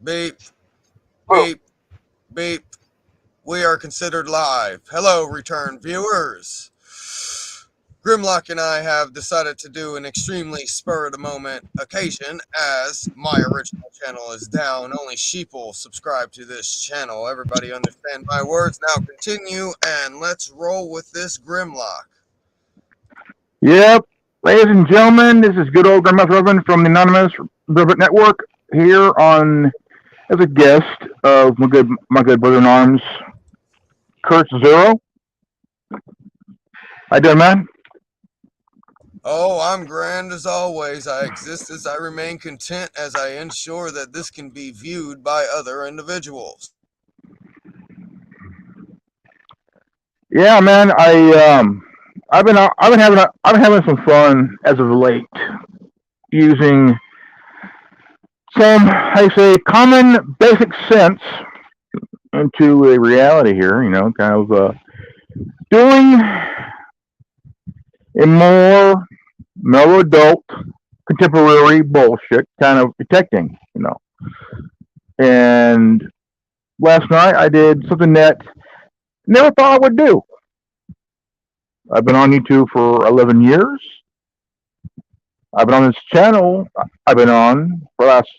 Beep, Oh, beep, beep. We are considered live. Hello, return viewers. Grimlock and I have decided to do an extremely spur of the moment occasion as my original channel is down. Only sheeple subscribe to this channel. Everybody understand my words. Now continue and let's roll with this Grimlock. yep. Ladies and gentlemen, this is good old Grandma Reverend from the Anonymous Rivet Network here on as a guest of my good brother in arms, Kurt Zero. How you doing, man? Oh, I'm grand as always. I exist as I remain content as I ensure that this can be viewed by other individuals. Yeah, man. I've been having some fun as of late using some I say common basic sense into a reality here. Kind of doing a more mellow adult contemporary bullshit kind of detecting. And last night I did something that never thought I would do. I've been on YouTube for 11 years. I've been on this channel. I've been on for the last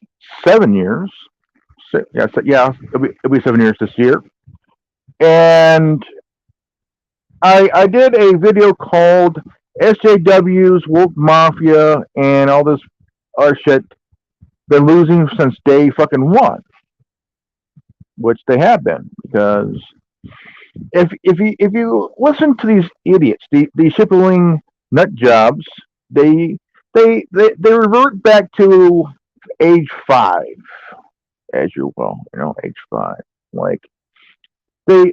7 years. Yeah, it'll be 7 years this year. And I did a video called SJW's Wolf Mafia and all this other shit. They're losing since day fucking one, which they have been because if you listen to these idiots, these shippeling nut jobs, they they revert back to age five, as you will, age five. Like they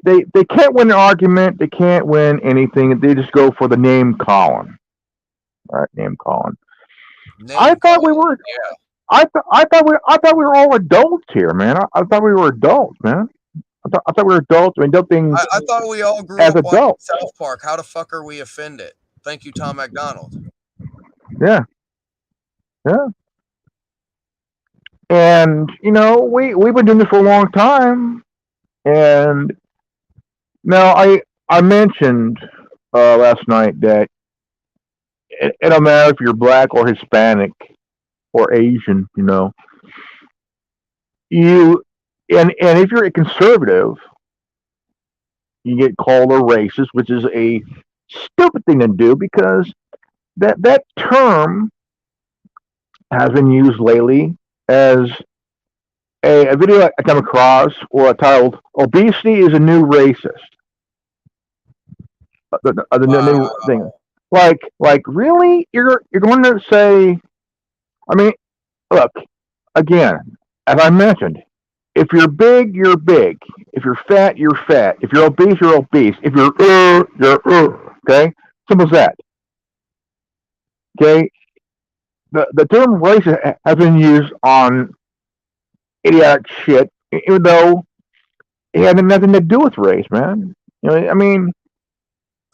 can't win an argument, they can't win anything. They just go for the name calling, right? Name calling. I Name thought we calling. were. Yeah. I thought we were all adults here, man. I thought we were adults, man. I thought we were adults. We did things I thought we all grew as up watching adults. South Park. How the fuck are we offended? Thank you, Tom McDonald. Yeah, yeah. And we've been doing this for a long time. And now I mentioned last night that it don't matter if you're black or Hispanic or Asian. You and if you're a conservative, you get called a racist, which is a stupid thing to do because that term has been used lately as a video I come across or titled "Obesity is a New Racist." The new Wow. thing, like really, you're going to say? I mean, look again, as I mentioned, if you're big, you're big. If you're fat, you're fat. If you're obese, you're obese. If you're. Okay, simple as that. Okay, the term racist has been used on idiotic shit, even though it had nothing to do with race, man. I mean,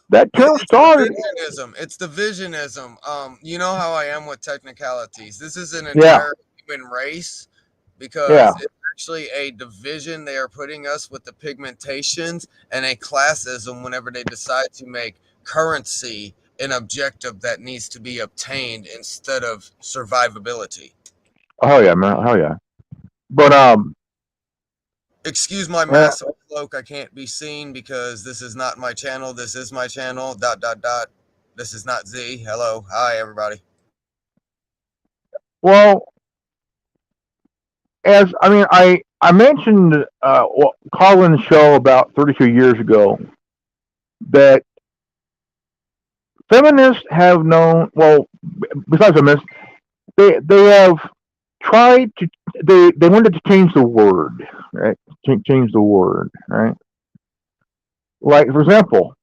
that term It's started. divisionism. It's divisionism. You know how I am with technicalities. This is an Yeah, entire human race yeah. because it's actually a division. They are putting us with the pigmentations and a classism whenever they decide to make currency an objective that needs to be obtained instead of survivability. Oh yeah, man. Oh yeah. But Excuse my uh, massive cloak. I can't be seen because this is not my channel. This is my channel. Dot dot dot. This is not Z. Hello. Hi everybody. well, as I mean, I mentioned Colin's show about 32 years ago that feminists have known. Well, besides feminists, they have tried to. They wanted to change the word, right? Change the word, right? Like for example,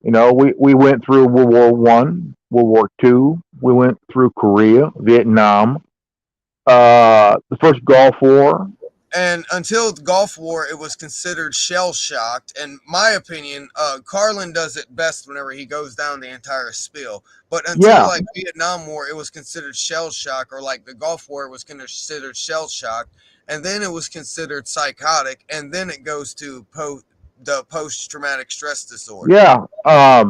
we went through World War I, World War II. We went through Korea, Vietnam, the first Gulf War. And until the Gulf War, it was considered shell shocked. In my opinion, Carlin does it best whenever he goes down the entire spiel. But until Yeah, like Vietnam War, it was considered shell shock, or like the Gulf War was considered shell shock. and then it was considered psychotic, and then it goes to the post-traumatic stress disorder. Yeah.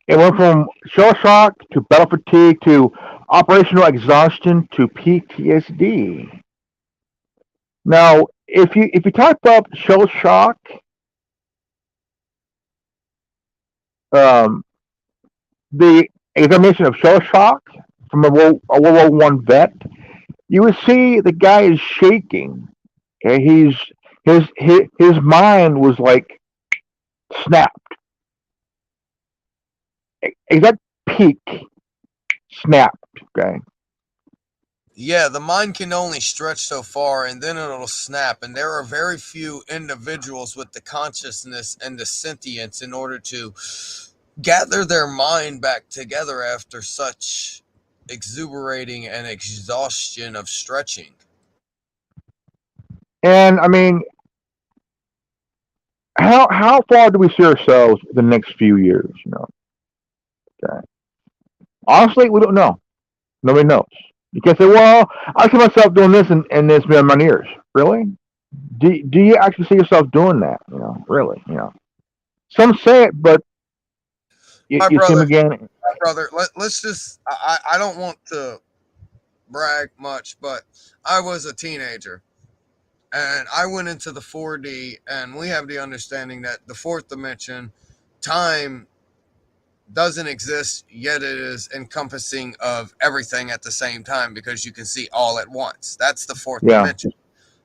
It went from shell shock to battle fatigue to operational exhaustion to PTSD. Now, if you type up shell shock, um, the examination of shell shock from a World War One vet, you would see the guy is shaking. Okay, his mind was like snapped. Exact peak snapped. Okay. Yeah, the mind can only stretch so far and then it'll snap. And there are very few individuals with the consciousness and the sentience in order to gather their mind back together after such exuberating and exhaustion of stretching. And I mean, how far do we see ourselves the next few years? Okay. Honestly, we don't know. Nobody knows. You can't say, "Well, I see myself doing this and this beyond my ears." Really? Do you actually see yourself doing that? Really? Some say it, but you, My you see them brother, again. let's just, I don't want to brag much, but I was a teenager and I went into the 4D, and we have the understanding that the fourth dimension, time doesn't exist, yet it is encompassing of everything at the same time because you can see all at once. That's the fourth Yeah, dimension.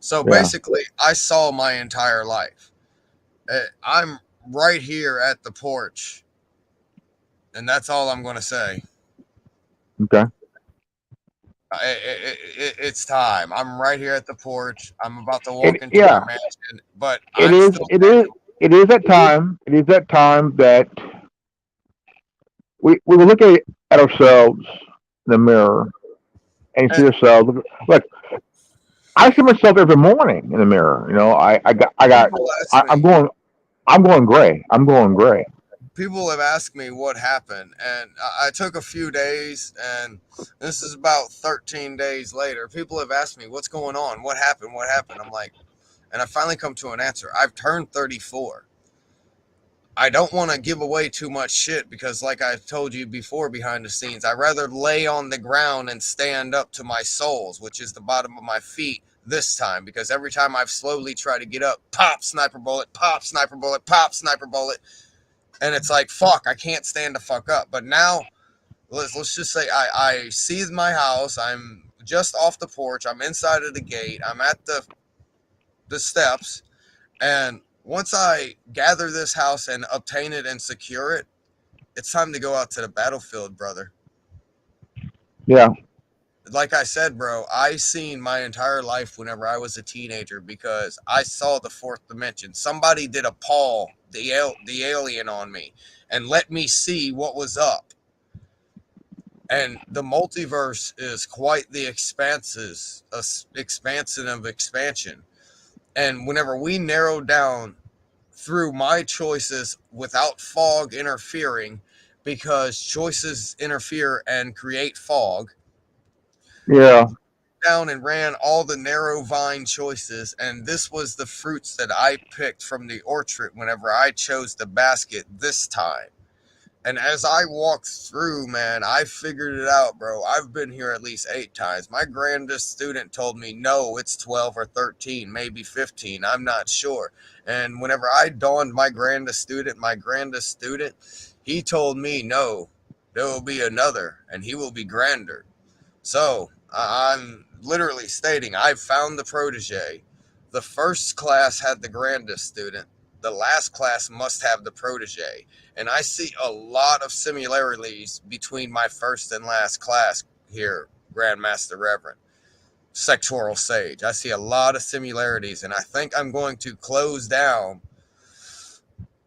So yeah. basically, I saw my entire life. I'm right here at the porch, and that's all I'm going to say. Okay. It's time. I'm right here at the porch. I'm about to walk into my Yeah. mansion, but It I'm is. still It is. It is that time. It is that time that we will look at ourselves in the mirror and see standing. ourselves. Look, I see myself every morning in the mirror. People ask I'm me, going. I'm going gray. I'm going gray. people have asked me what happened, and I took a few days, and this is about 13 days later. People have asked me what's going on, what happened, what happened. I'm like, and I finally come to an answer. I've turned 34. I don't want to give away too much shit because, like I told you before behind the scenes, I rather lay on the ground and stand up to my soles, which is the bottom of my feet this time, because every time I've slowly tried to get up, pop, sniper bullet, pop, sniper bullet, pop, sniper bullet, and it's like, fuck, I can't stand the fuck up. But now, let's just say I see my house. I'm just off the porch. I'm inside of the gate. I'm at the steps, and once I gather this house and obtain it and secure it, it's time to go out to the battlefield, brother. Yeah. Like I said, bro, I seen my entire life whenever I was a teenager because I saw the fourth dimension. Somebody did a Paul, the alien on me, and let me see what was up. And the multiverse is quite the expansion of expansion. And whenever we narrow down through my choices without fog interfering, because choices interfere and create fog, Yeah. down and ran all the narrow vine choices, and this was the fruits that I picked from the orchard whenever I chose the basket this time. And as I walked through, man, I figured it out, bro. I've been here at least 8 times. My grandest student told me, no, it's 12 or 13, maybe 15. I'm not sure. And whenever I donned my grandest student, he told me, no, there will be another, and he will be grander. So I'm literally stating I've found the protege. The first class had the grandest student. The last class must have the protege. And I see a lot of similarities between my first and last class here, Grandmaster Reverend. Sectoral Sage. I see a lot of similarities, and I think I'm going to close down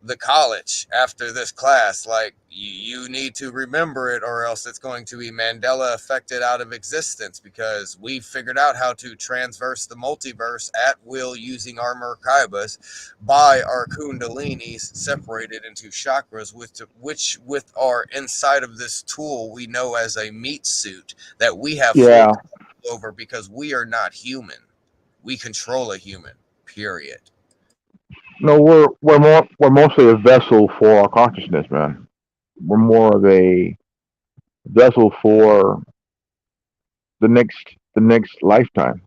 the college after this class. Like, you need to remember it, or else it's going to be Mandela affected out of existence, because we figured out how to transverse the multiverse at will using our Merkabas by our kundalinis separated into chakras, which with our inside of this tool we know as a meat suit that we have full Yeah. control over because we are not human. We control a human. Period. No, we're mostly a vessel for our consciousness, man. We're more of a vessel for the next lifetime.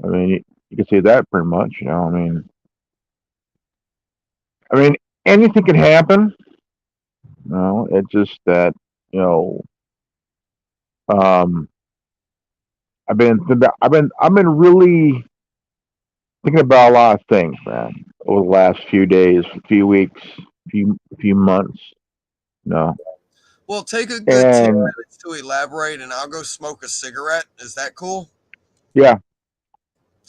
I mean, you can say that pretty much. I mean, anything can happen. It's just that you know. Um, I've been really thinking about a lot of things, man, over the last few days, few weeks, few months. No, Well, take a good 10 and minutes to elaborate, and I'll go smoke a cigarette. Is that cool? yeah,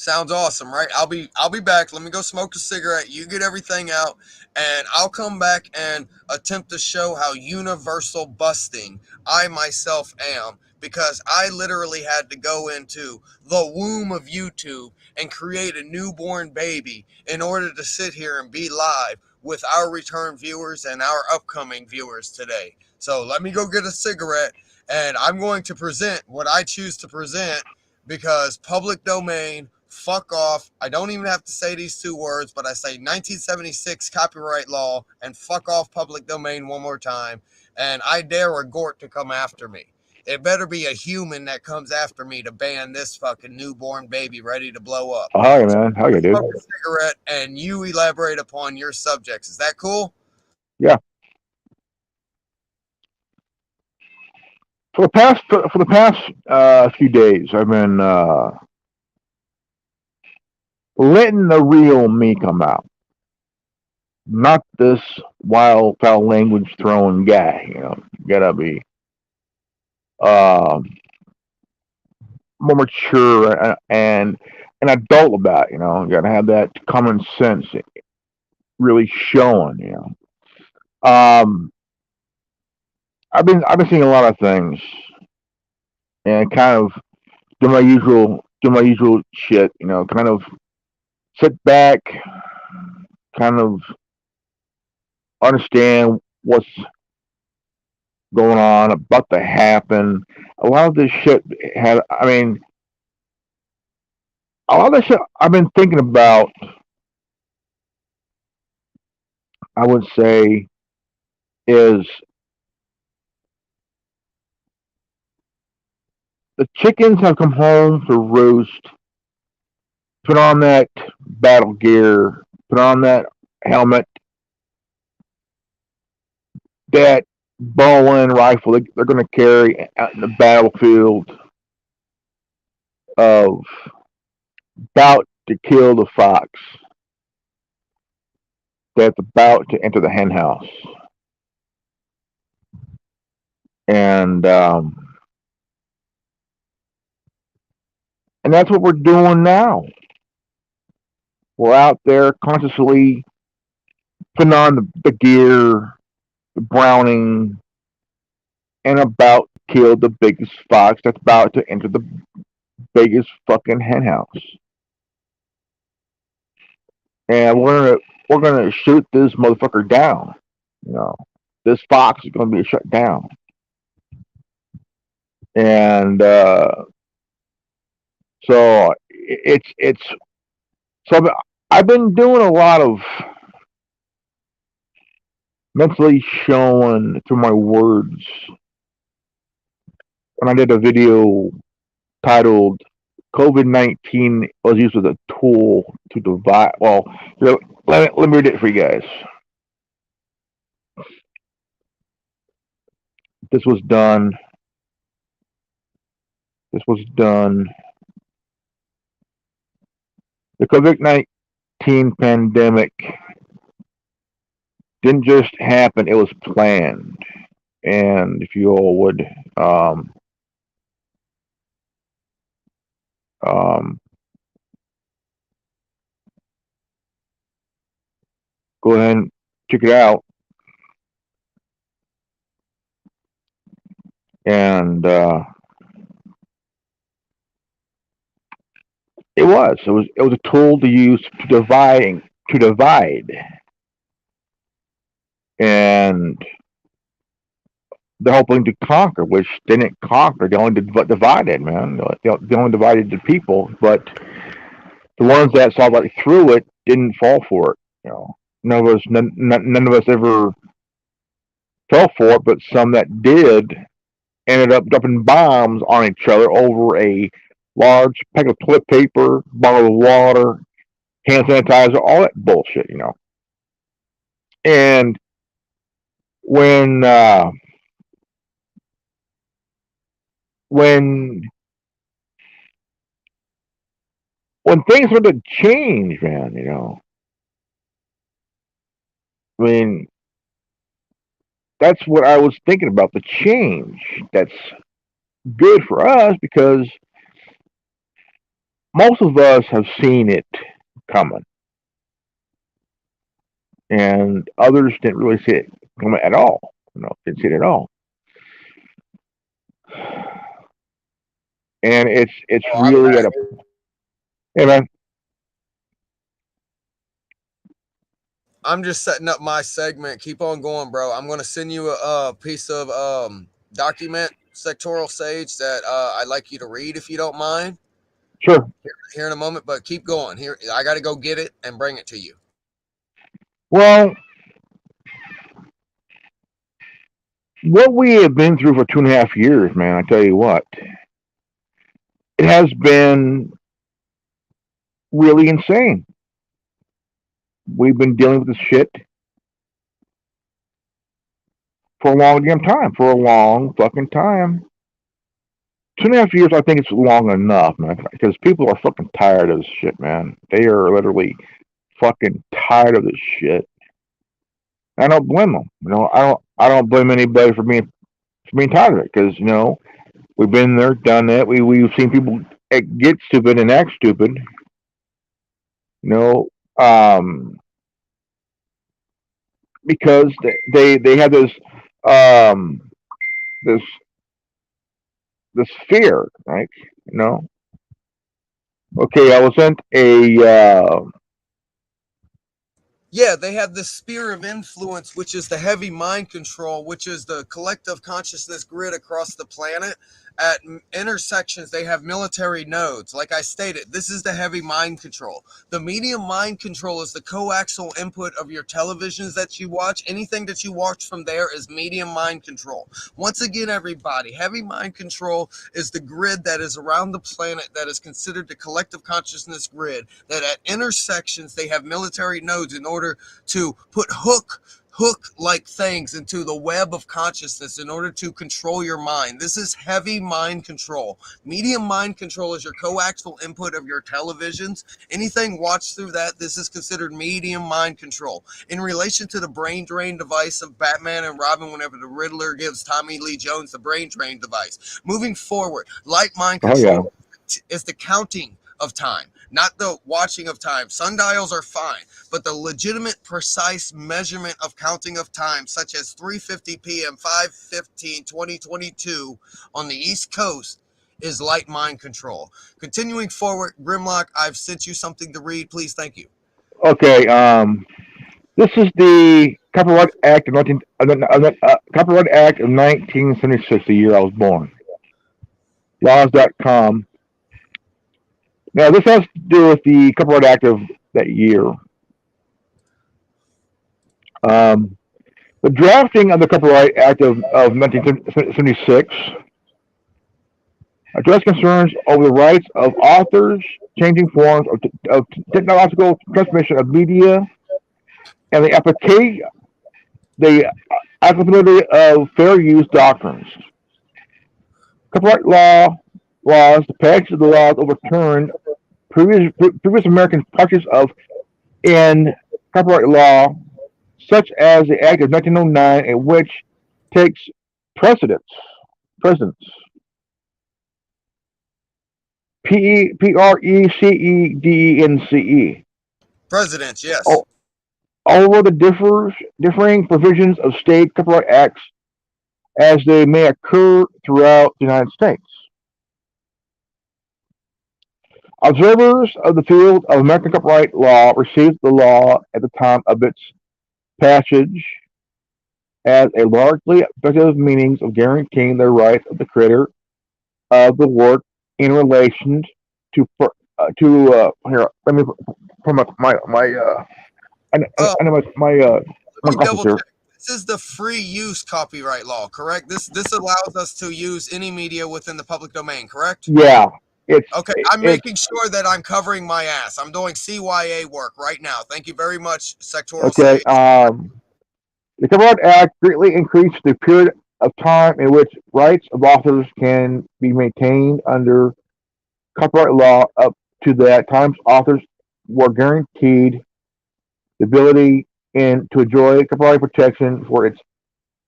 Sounds awesome, right? I'll be back. Let me go smoke a cigarette. You get everything out, and I'll come back and attempt to show how universal busting I myself am, because I literally had to go into the womb of YouTube and create a newborn baby in order to sit here and be live with our return viewers and our upcoming viewers today. So let me go get a cigarette, and I'm going to present what I choose to present, because public domain, fuck off. I don't even have to say these two words, but I say 1976 copyright law and fuck off public domain one more time. And I dare a Gort to come after me. It better be a human that comes after me to ban this fucking newborn baby ready to blow up. hi man, how you, dude? Smoke a cigarette and you elaborate upon your subjects. Is that cool? Yeah. For the past few days, I've been letting the real me come out, not this wild foul language throwing guy. You gotta be um, more mature and an adult about it. You gotta have that common sense really showing. I've been seeing a lot of things and kind of do my usual shit. Kind of sit back, kind of understand what's going on, about to happen. A lot of this shit had, I mean, a lot of this shit I've been thinking about, I would say, is the chickens have come home to roost, put on that battle gear, put on that helmet, that bow and rifle they're going to carry out in the battlefield of about to kill the fox that's about to enter the hen house. And and that's what we're doing now. We're out there consciously putting on the gear, the Browning, and about to kill the biggest fox that's about to enter the biggest fucking hen house. And we're gonna shoot this motherfucker down. You know, this fox is gonna be shut down. And so it's so I've been doing a lot of mentally showing through my words. When I did a video titled "COVID-19 was used as a tool to divide." Well, let me read it for you guys. This was done. This was done. The COVID-19 pandemic didn't just happen; it was planned. And if you all would um, go ahead and check it out. And it was a tool to use to divide. And they're hoping to conquer, which they didn't conquer. They only divided, man. They only divided the people, but the ones that saw right through it didn't fall for it. You know, none of us ever fell for it, but some that did ended up dropping bombs on each other over a large pack of toilet paper, bottle of water, hand sanitizer, all that bullshit, you know. And when uh, when when things start to change, man, you know, I mean, that's what I was thinking about, the change. That's good for us because most of us have seen it coming, and others didn't really see it coming at all. You know, didn't see it at all. And it's Oh, I'm really back. at a, hey man, I'm just setting up my segment. Keep on going, bro. I'm gonna send you a piece of document, sectoral sage, that I'd like you to read if you don't mind sure. here in a moment. But keep going. Here, I got to go get it and bring it to you. Well, what we have been through for 2.5 years, man, I tell you what, it has been really insane. We've been dealing with this shit for a long damn time, for a long fucking time. 2.5 years, I think it's long enough, man, because people are fucking tired of this shit, man. They are literally fucking tired of this shit. I don't blame them. You know, I don't blame anybody for being tired of it because you know we've been there, done that. We've seen people get stupid and act stupid. You know, because they have um this this fear, right? You know. Okay, I was sent Yeah, they have the sphere of influence, which is the heavy mind control, which is the collective consciousness grid across the planet. At intersections, they have military nodes. Like I stated, this is the heavy mind control. The medium mind control is the coaxial input of your televisions that you watch. Anything that you watch from there is medium mind control. Once again, everybody, heavy mind control is the grid that is around the planet that is considered the collective consciousness grid, that at intersections they have military nodes in order to put hook like things into the web of consciousness in order to control your mind. This is heavy mind control. Medium mind control is your coaxial input of your televisions. Anything watched through that, this is considered medium mind control. In relation to the brain drain device of Batman and Robin, whenever the Riddler gives Tommy Lee Jones the brain drain device. Moving forward, light mind oh control yeah, is the counting of time, not the watching of time. Sundials are fine, but the legitimate, precise measurement of counting of time, such as 3:50 p.m., 5:15, 2022 on the East Coast, is light mind control. Continuing forward, Grimlock, I've sent you something to read. Please, thank you. okay. This is the Copyright Act of 1976, the year I was born. Laws.com. Now this has to do with the Copyright Act of that year. Um, the drafting of the Copyright Act of 1976 addressed concerns over the rights of authors, changing forms of technological transmission of media, and the applicability of fair use doctrines. Copyright laws, the passage of the laws overturned previous American practice of in copyright law, such as the Act of 1909, in which takes precedence. Precedence. Precedence. Presidents, yes. Oh, although the differing provisions of state copyright acts as they may occur throughout the United States. Observers of the field of American copyright law received the law at the time of its passage as a largely effective means of guaranteeing the rights of the creator of the work in relation to here. Let me put Uh, I know Let my me glasses double here. check. This is the free use copyright law, correct? This allows us to use any media within the public domain, correct? Yeah, Okay, I'm it's making sure that I'm covering my ass. I'm doing CYA work right now. Thank you very much, Sectoral okay. Sage. The Copyright Act greatly increased the period of time in which rights of authors can be maintained under copyright law. Up to that time, authors were guaranteed the ability to enjoy copyright protection for its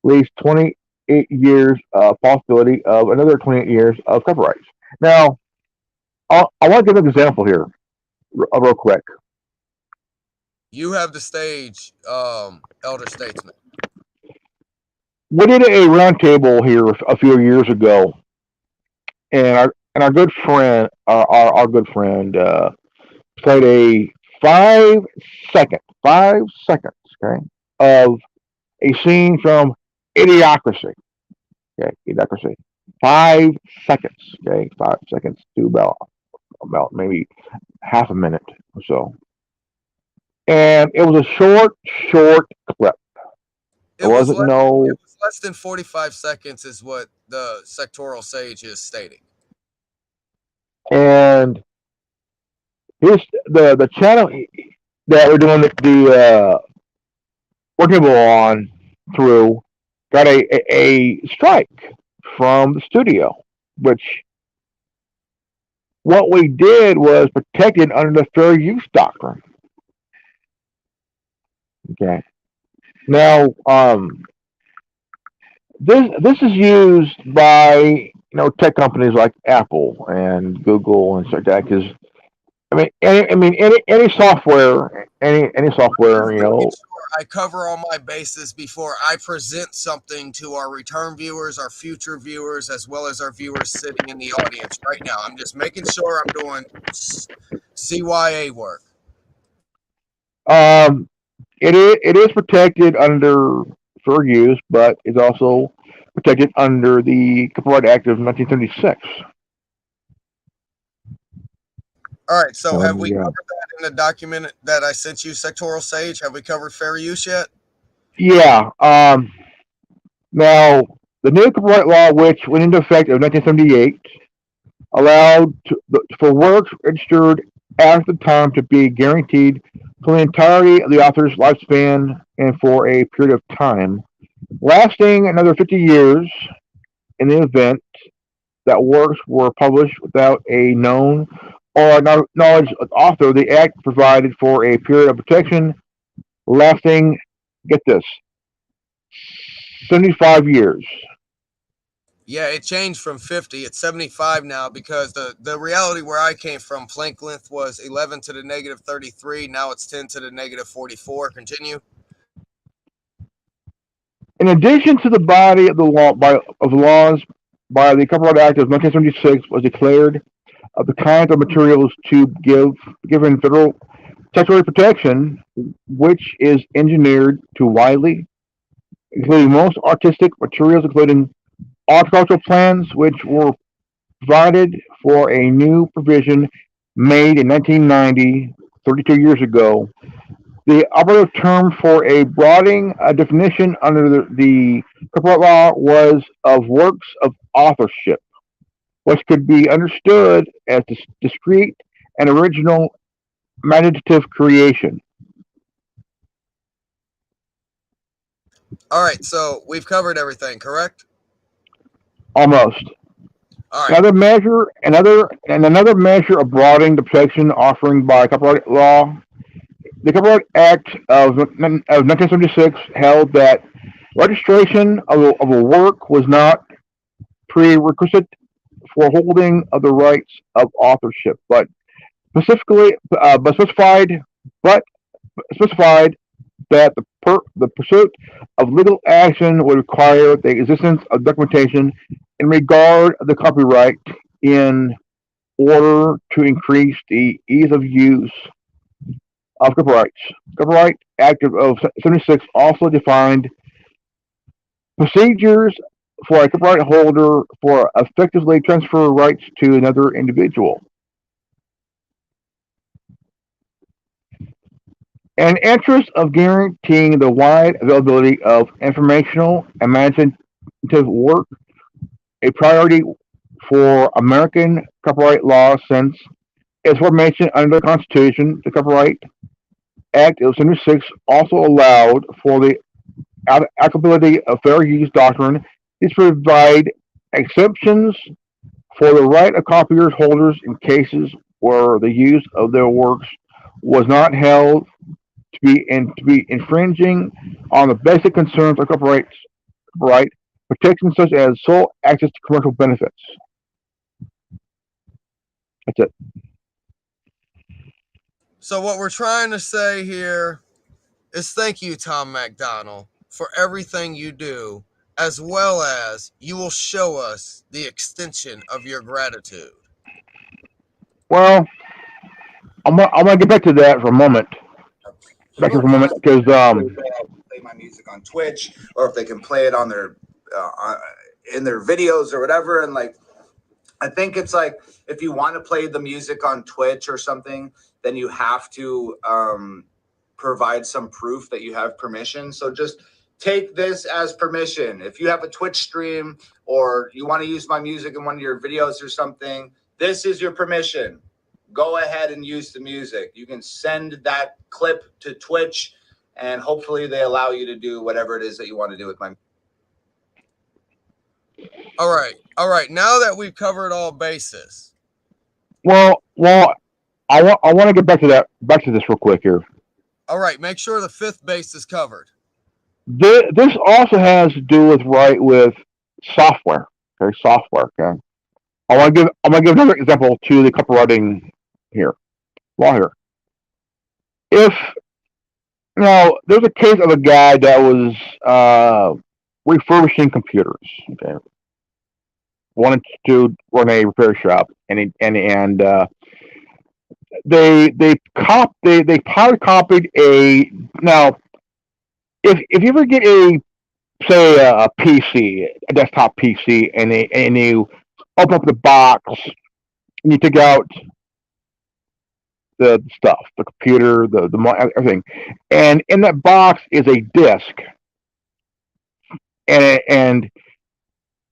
least 28 years, possibility of another 28 years of copyrights. Now, I want to give an example here, real quick. You have the stage, Elder Statesman. We did a roundtable here a few years ago, and our good friend, our good friend, played a 5 seconds, okay, of a scene from Idiocracy. Okay, Idiocracy. 5 seconds. Okay, 5 seconds to about maybe half a minute or so. And it was a short clip. There It was wasn't no, less than 45 seconds, is what the Sectoral Sage is stating. and his the channel that we're doing the workable on through got a strike from the studio, which what we did was protected under the fair use doctrine. Okay. Now, this is used by tech companies like Apple and Google and such like that. Because any software, any Just software, making sure I cover all my bases before I present something to our return viewers, our future viewers, as well as our viewers sitting in the audience right now. I'm just making sure I'm doing CYA work. um, it is protected under fair use, but it's also protected under the Copyright Act of 1976. All right, so So have we covered that in the document that I sent you, Sectoral Sage? Have we covered fair use yet? yeah. Now the new copyright law, which went into effect in 1978, allowed for works registered after the time to be guaranteed for the entirety of the author's lifespan and for a period of time lasting another 50 years in the event that works were published without a known or knowledge of the author. The Act provided for a period of protection lasting, get this, 75 years. Yeah, it changed from 50. It's 75 now because the reality where I came from, plank length was 11 to the negative 33. Now it's 10 to the negative 44. Continue. In addition to the body of the laws by the Copyright Act of 1976 was declared of the kinds of materials to given federal statutory protection, which is engineered to widely, including most artistic materials, including horticultural plants, which were provided for a new provision made in 1990, 32 years ago. The operative term for a broadening definition under the copyright law was of works of authorship, which could be understood as discrete and original imaginative creation. All right, so we've covered everything, correct? Almost. All right. Another measure of broadening the protection offering by copyright law. The Copyright Act of 1976 held that registration of a work was not prerequisite for holding of the rights of authorship, specifically, but but specified that the pursuit of legal action would require the existence of documentation in regard of the copyright in order to increase the ease of use of copyrights. Copyright Act of 76 also defined procedures for a copyright holder for effectively transfer rights to another individual. In interest of guaranteeing the wide availability of informational and imaginative work, a priority for American copyright law since its formation under the Constitution, the Copyright Act of 1976 also allowed for the applicability of fair use doctrine is to provide exceptions for the right of copyright holders in cases where the use of their works was not held to be infringing on the basic concerns of copyright protection, such as sole access to commercial benefits. That's it. So what we're trying to say here is thank you, Tom MacDonald, for everything you do, as well as you will show us the extension of your gratitude. Well, I'm gonna get back to that for a moment. Back here for a moment, because play my music on Twitch, or if they can play it on their in their videos or whatever. And like, I think it's like, if you want to play the music on Twitch or something, then you have to provide some proof that you have permission. So just take this as permission. If you have a Twitch stream or you want to use my music in one of your videos or something, this is your permission. Go ahead and use the music. You can send that clip to Twitch, and hopefully they allow you to do whatever it is that you want to do with my. All right. Now that we've covered all bases. well, I want to get back to this real quick here. All right, make sure the fifth base is covered. This also has to do with software. Okay, software. Okay, I'm gonna give another example to the copywriting here. Law here. If now there's a case of a guy that was refurbishing computers. Okay, wanted to run a repair shop, and they powder copied a. Now, if you ever get a PC, a desktop PC, and you open up the box and you take out the stuff, the computer, everything, and in that box is a disk, and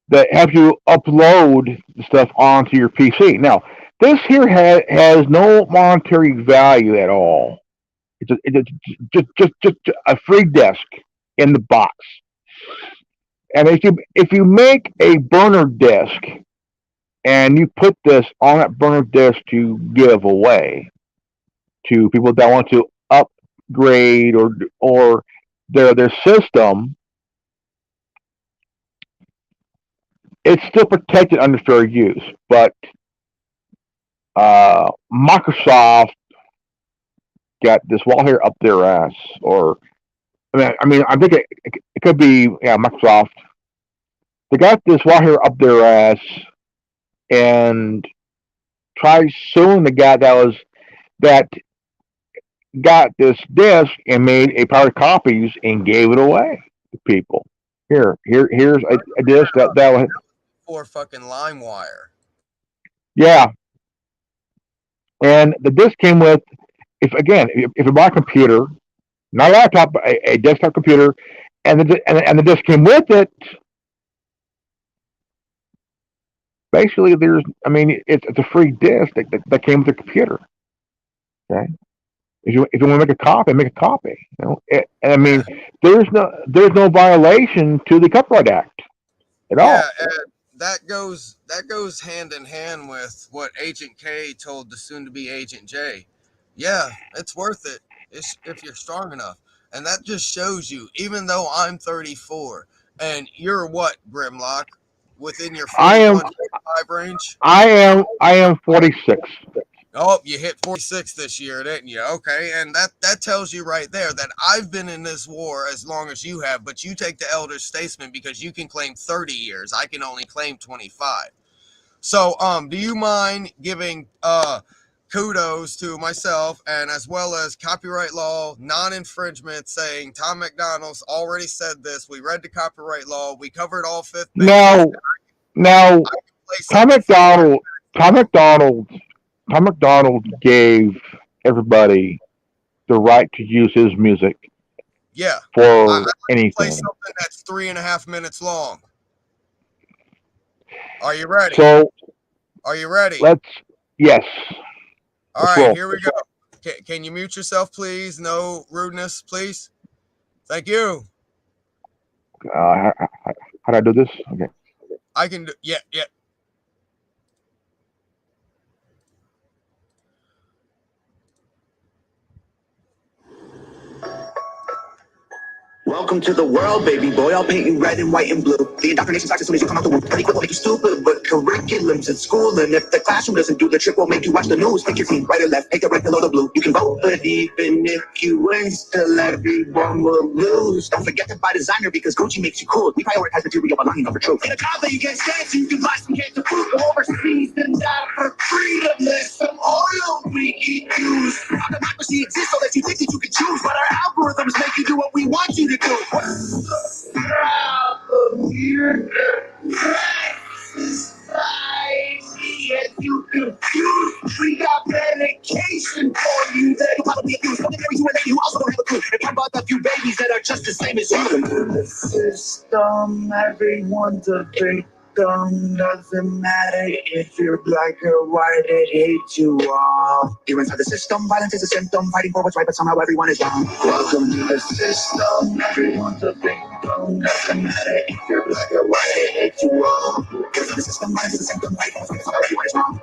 that helps you upload the stuff onto your PC. Now, this here has no monetary value at all. It's just a free disk in the box. And if you make a burner disk and you put this on that burner disk to give away to people that want to upgrade or their system, it's still protected under fair use. But Microsoft got this wall here up their ass, or I think it could be Microsoft. They got this wall here up their ass and tried suing the guy that got this disc and made a power copies and gave it away to people. Here's a disc that was for fucking LimeWire. Yeah, and the disc came with, if you buy a computer, not a laptop, but a desktop computer, and the disc came with it. Basically, it's a free disc that came with the computer. Okay, if you want to make a copy, make a copy. There's no violation to the Copyright Act at all. Yeah, that goes hand in hand with what Agent K told the soon-to-be Agent J. Yeah, it's worth it if you're strong enough. And that just shows you, even though I'm 34, and you're what, Grimlock? Within your 41 range? I am 46. Oh, you hit 46 this year, didn't you? Okay, and that tells you right there that I've been in this war as long as you have, but you take the elder statesman because you can claim 30 years. I can only claim 25. So, do you mind giving kudos to myself and as well as copyright law non-infringement, saying Tom McDonald's already said this. We read the copyright law. We covered all fifth bases. Now, Tom McDonald gave everybody the right to use his music. Yeah. For anything. Play something that's 3.5 minutes long. Are you ready? So, are you ready? Yes. All right, here we go. Can you mute yourself, please? No rudeness, please. Thank you. How do I do this? Okay. I can do. Yeah. Welcome to the world, baby boy. I'll paint you red and white and blue. The indoctrination starts as soon as you come out the womb. Curriculum will make you stupid, but curriculums in school. And if the classroom doesn't do the trick, we'll make you watch the news. Pick your team, right or left, take the red, below the blue. You can vote, but even if you win, still everyone will lose. Don't forget to buy designer because Gucci makes you cool. We prioritize material belonging over truth. In a car that you get scared, you can buy some cancer fruit. Go overseas and die for freedom. There's some oil we can use. Our democracy exists so that you think that you can choose, but our algorithms make you do what we want you to do. What's the problem here? Society and you confused. We got medication for you that you probably abuse. Don't marry you and lady who also don't have a clue. And how about a few babies that are just the same as you? The system, everyone's a victim. Doesn't matter if you're black or white, it hates you all. You're inside the system, violence is a symptom. Fighting for what's right, but somehow everyone is wrong. Welcome to the system, everyone's a victim. Doesn't matter if you're black or white, it hates you all. You're inside the system, violence is a symptom. Fighting for what's right, but somehow everyone is wrong.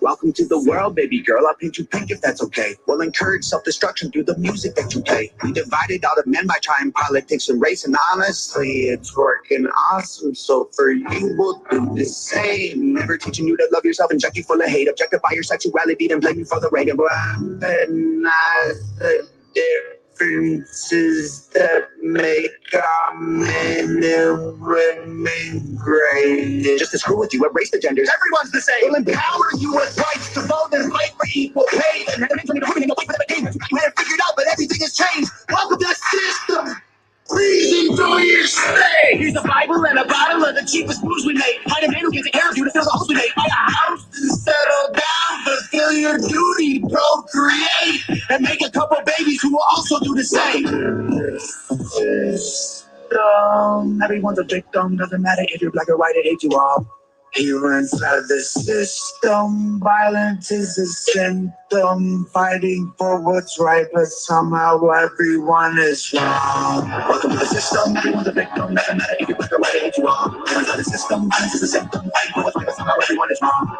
Welcome to the world, baby girl. I'll paint you pink if that's okay. We'll encourage self-destruction through the music that you play. We divided all the men by trying politics and race, and honestly, it's working awesome. So for you, we'll do the same. Never teaching you to love yourself and check you full of hate. Objectify your sexuality and blame you for the rape. And weaponize the differences that make our men and women great. Just to screw with you, erase the genders. Everyone's the same. We'll empower you with rights to vote and fight for equal pay. And never mention the women and wait for them again. You had it figured out, but everything has changed. Welcome to the system. Please enjoy your stay. Here's a Bible and a bottle of the cheapest booze we made. Find a man who gives a care of you to fill the holes we made. Buy a house to settle down, fulfill your duty, procreate, and make a couple babies who will also do the same. System. Everyone's a victim. Doesn't matter if you're black or white, it hates you all. Here inside the system, violence is a symptom. Fighting for what's right, but somehow everyone is wrong. Welcome to the system, everyone's a victim. Doesn't matter if you're black or white, it hates you all. Here inside the system, violence is a symptom. Fighting for what's right, but somehow everyone is wrong.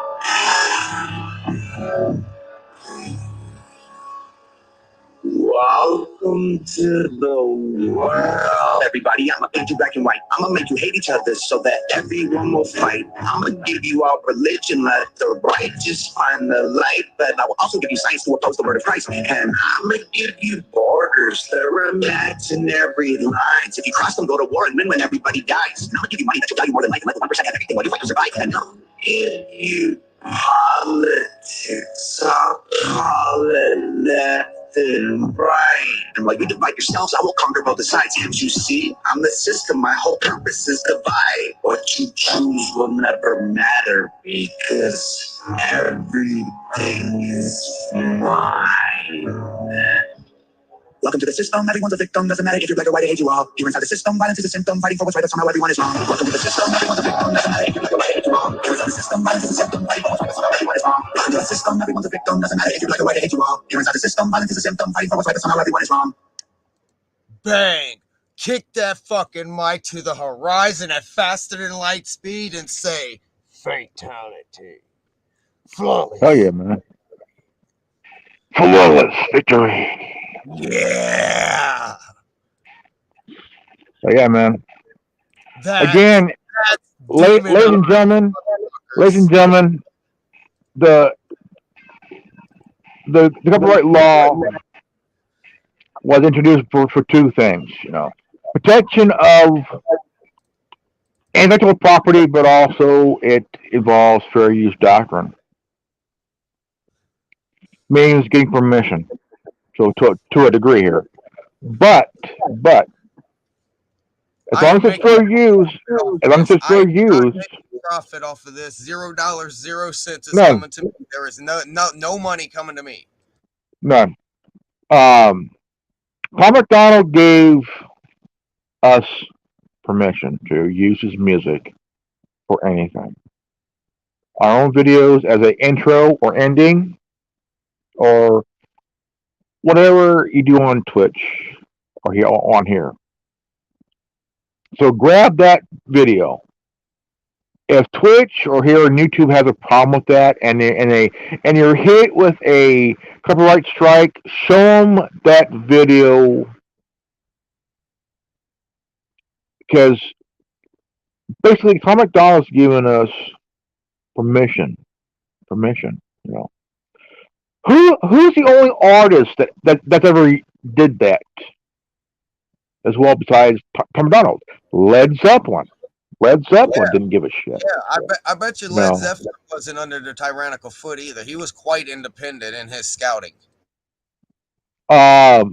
Welcome to the world. Everybody, I'ma paint you black and white. I'ma make you hate each other so that everyone will fight. I'ma give you all religion, let the righteous find the light. But I will also give you science to oppose the word of Christ. And I'ma give you borders, they're imaginary lines. If you cross them, go to war and win when everybody dies. And I'ma give you money that you value more than life and let the 1% have everything while you fight to survive. And I'll give you politics. I'll call it that. Right. And while you divide yourselves, I will conquer both the sides. Can't you see? I'm the system. My whole purpose is divide. What you choose will never matter because everything is mine. Welcome to the system, everyone's a victim. Doesn't matter if you're black or white, it hates you all. You're inside the system, violence is a symptom. Fighting for what's right, but somehow everyone is wrong. Welcome to the system, everyone's a victim. Doesn't matter if you're black or white, it hates you all. You're inside the system, violence is a symptom. Fighting for what's right, but somehow everyone is wrong. Welcome to the system, everyone's a victim. Doesn't matter if you're black or white, it hates you all. You're inside the system, violence is a symptom. Fighting for what's right, but somehow everyone is wrong. Bang! Kick that fucking mic to the horizon at faster than light speed and say, fatality. Flawless. Oh yeah, man. Flawless victory. Yeah. So yeah, man. Again, ladies and gentlemen, the copyright law was introduced for two things, protection of intellectual property, but also it involves fair use doctrine. means getting permission. So to a degree here, but as I long am as it's making fair use, off as of long as this. it's I am fair not use, making profit off of this. $0, 0 cents is none, coming to me. There is no money coming to me. none. Um, Tom McDonald gave us permission to use his music for anything. Our own videos as an intro or ending, or whatever you do on Twitch or here on here. So grab that video. If Twitch or here on YouTube has a problem with that, and you're hit with a copyright strike, show them that video, because basically Tom McDonald's giving us permission. Permission, you know. Who's the only artist that ever did that as well besides Tom McDonald? Led Zeppelin. Led Zeppelin didn't give a shit. Yeah, I bet you Led No. Zeppelin wasn't under the tyrannical foot either. He was quite independent in his scouting. But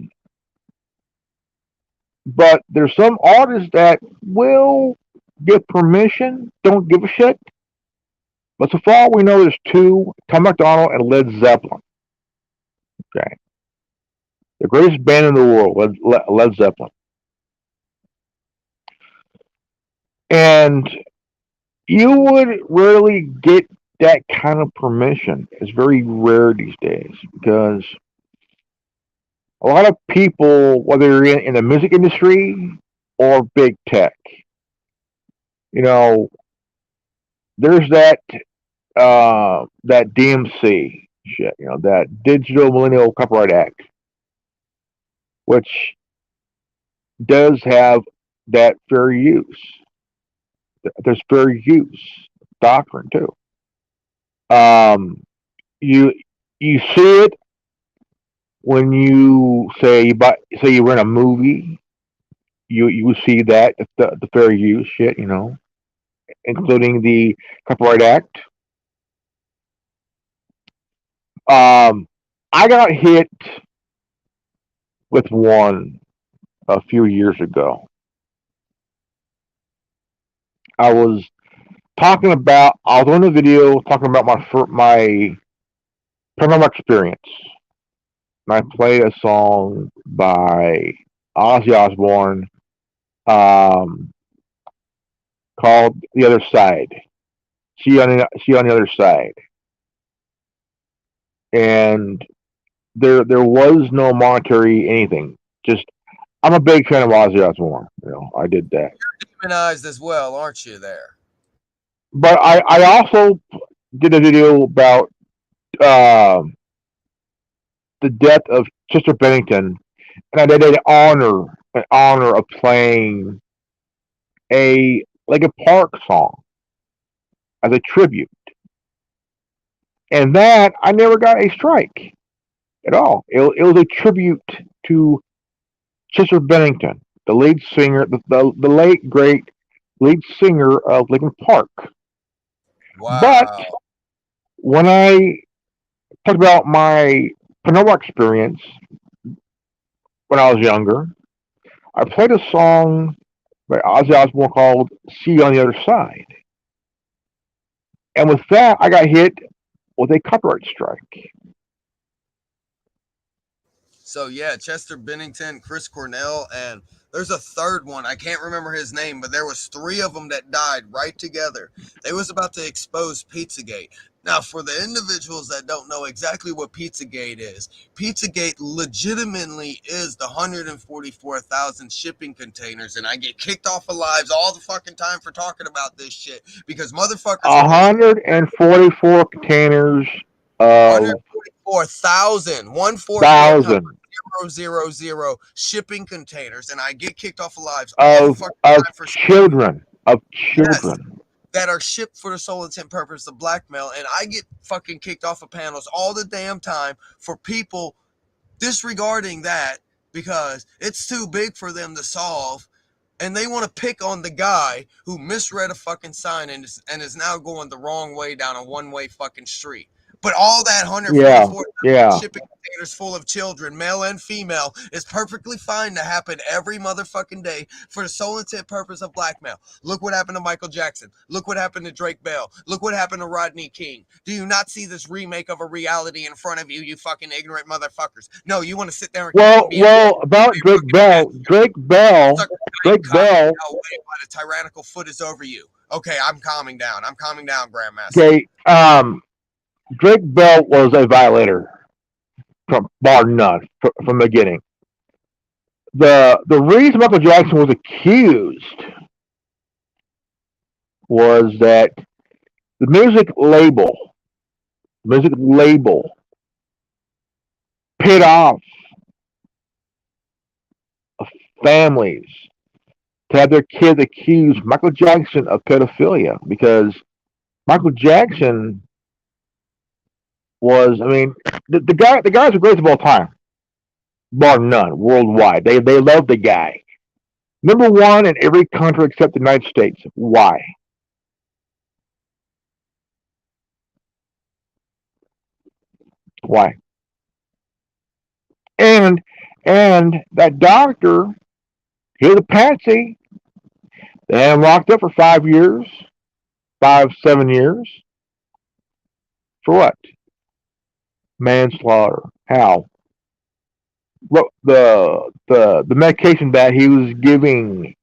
there's some artists that will get permission, don't give a shit. But so far we know there's two, Tom McDonald and Led Zeppelin. Okay. The greatest band in the world, Led Zeppelin. And you would rarely get that kind of permission. It's very rare these days because a lot of people, whether you're in the music industry or big tech, you know, there's that DMC shit, you know, that Digital Millennial Copyright Act, which does have that fair use. There's fair use doctrine too. You see it when you say you rent a movie. You see that the fair use shit, you know, including the Copyright Act. I got hit with one a few years ago. I was doing a video talking about my paranormal experience. And I played a song by Ozzy Osbourne called "The Other Side." See you on the other side. And there was no monetary anything. Just I'm a big fan of Ozzy Osbourne. You know, I did that. You're demonized as well, aren't you? There. But I also did a video about the death of Chester Bennington, and I did an honor of playing a Park song as a tribute, and that I never got a strike at all. It was a tribute to Chester Bennington, the lead singer, the late great lead singer of Linkin Park. Wow. But when I talked about my paranormal experience when I was younger, I played a song by Ozzy Osbourne called "See You on the Other Side," and with that, I got hit with a copyright strike. So yeah, Chester Bennington, Chris Cornell, and there's a third one. I can't remember his name, but there was 3 of them that died right together. They was about to expose Pizzagate. Now, for the individuals that don't know exactly what Pizzagate is, Pizzagate legitimately is the 144,000 shipping containers, and I get kicked off of lives all the fucking time for talking about this shit because motherfuckers. 144 containers of 144,000, 144,000 shipping containers, and I get kicked off of lives all the fucking time for children. Yes, that are shipped for the sole intent purpose of blackmail, and I get fucking kicked off of panels all the damn time for people disregarding that because it's too big for them to solve, and they want to pick on the guy who misread a fucking sign and is now going the wrong way down a one-way fucking street. But all that Yeah, 144 yeah. shipping containers full of children, male and female, is perfectly fine to happen every motherfucking day for the sole intent purpose of blackmail. Look what happened to Michael Jackson. Look what happened to Drake Bell. Look what happened to Rodney King. Do you not see this remake of a reality in front of you, you fucking ignorant motherfuckers? No, you want to sit there and Well, about Drake Bell, Drake Bell, now while the tyrannical foot is over you. Okay, I'm calming down. I'm calming down, Grandmaster. Okay, Drake Bell was a violator from bar none from the beginning. The reason Michael Jackson was accused was that the music label paid off families to have their kids accuse Michael Jackson of pedophilia because Michael Jackson was, I mean, the guy's the greatest of all time, bar none, worldwide. They love the guy. Number one in every country except the United States. Why? Why? And that doctor, he was a patsy. They had him locked up for 5 years, 7 years. For what? Manslaughter. How? The medication that he was giving,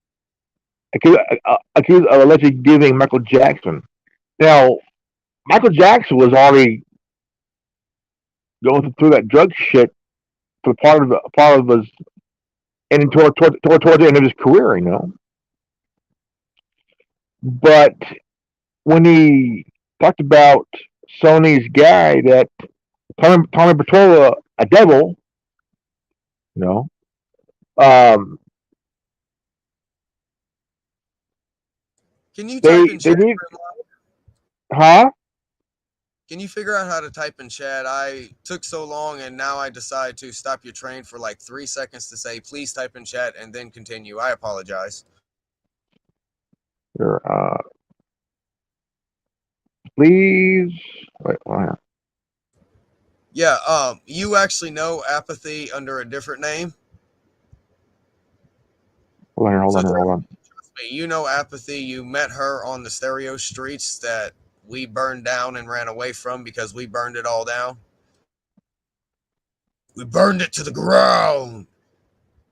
accused of allegedly giving Michael Jackson. Now, Michael Jackson was already going through that drug shit for part of his and toward the end of his career, you know. But when he talked about Sony's guy that Tommy Bertola, a devil, you know, Can you type in chat? need, huh? Can you figure out how to type in chat? I took so long and now I decide to stop your train for like 3 seconds to say, please type in chat and then continue. I apologize. Here, please. Wait, Yeah, you actually know Apathy under a different name? hold on. You know Apathy, you met her on the stereo streets that we burned down and ran away from because we burned it all down. We burned it to the ground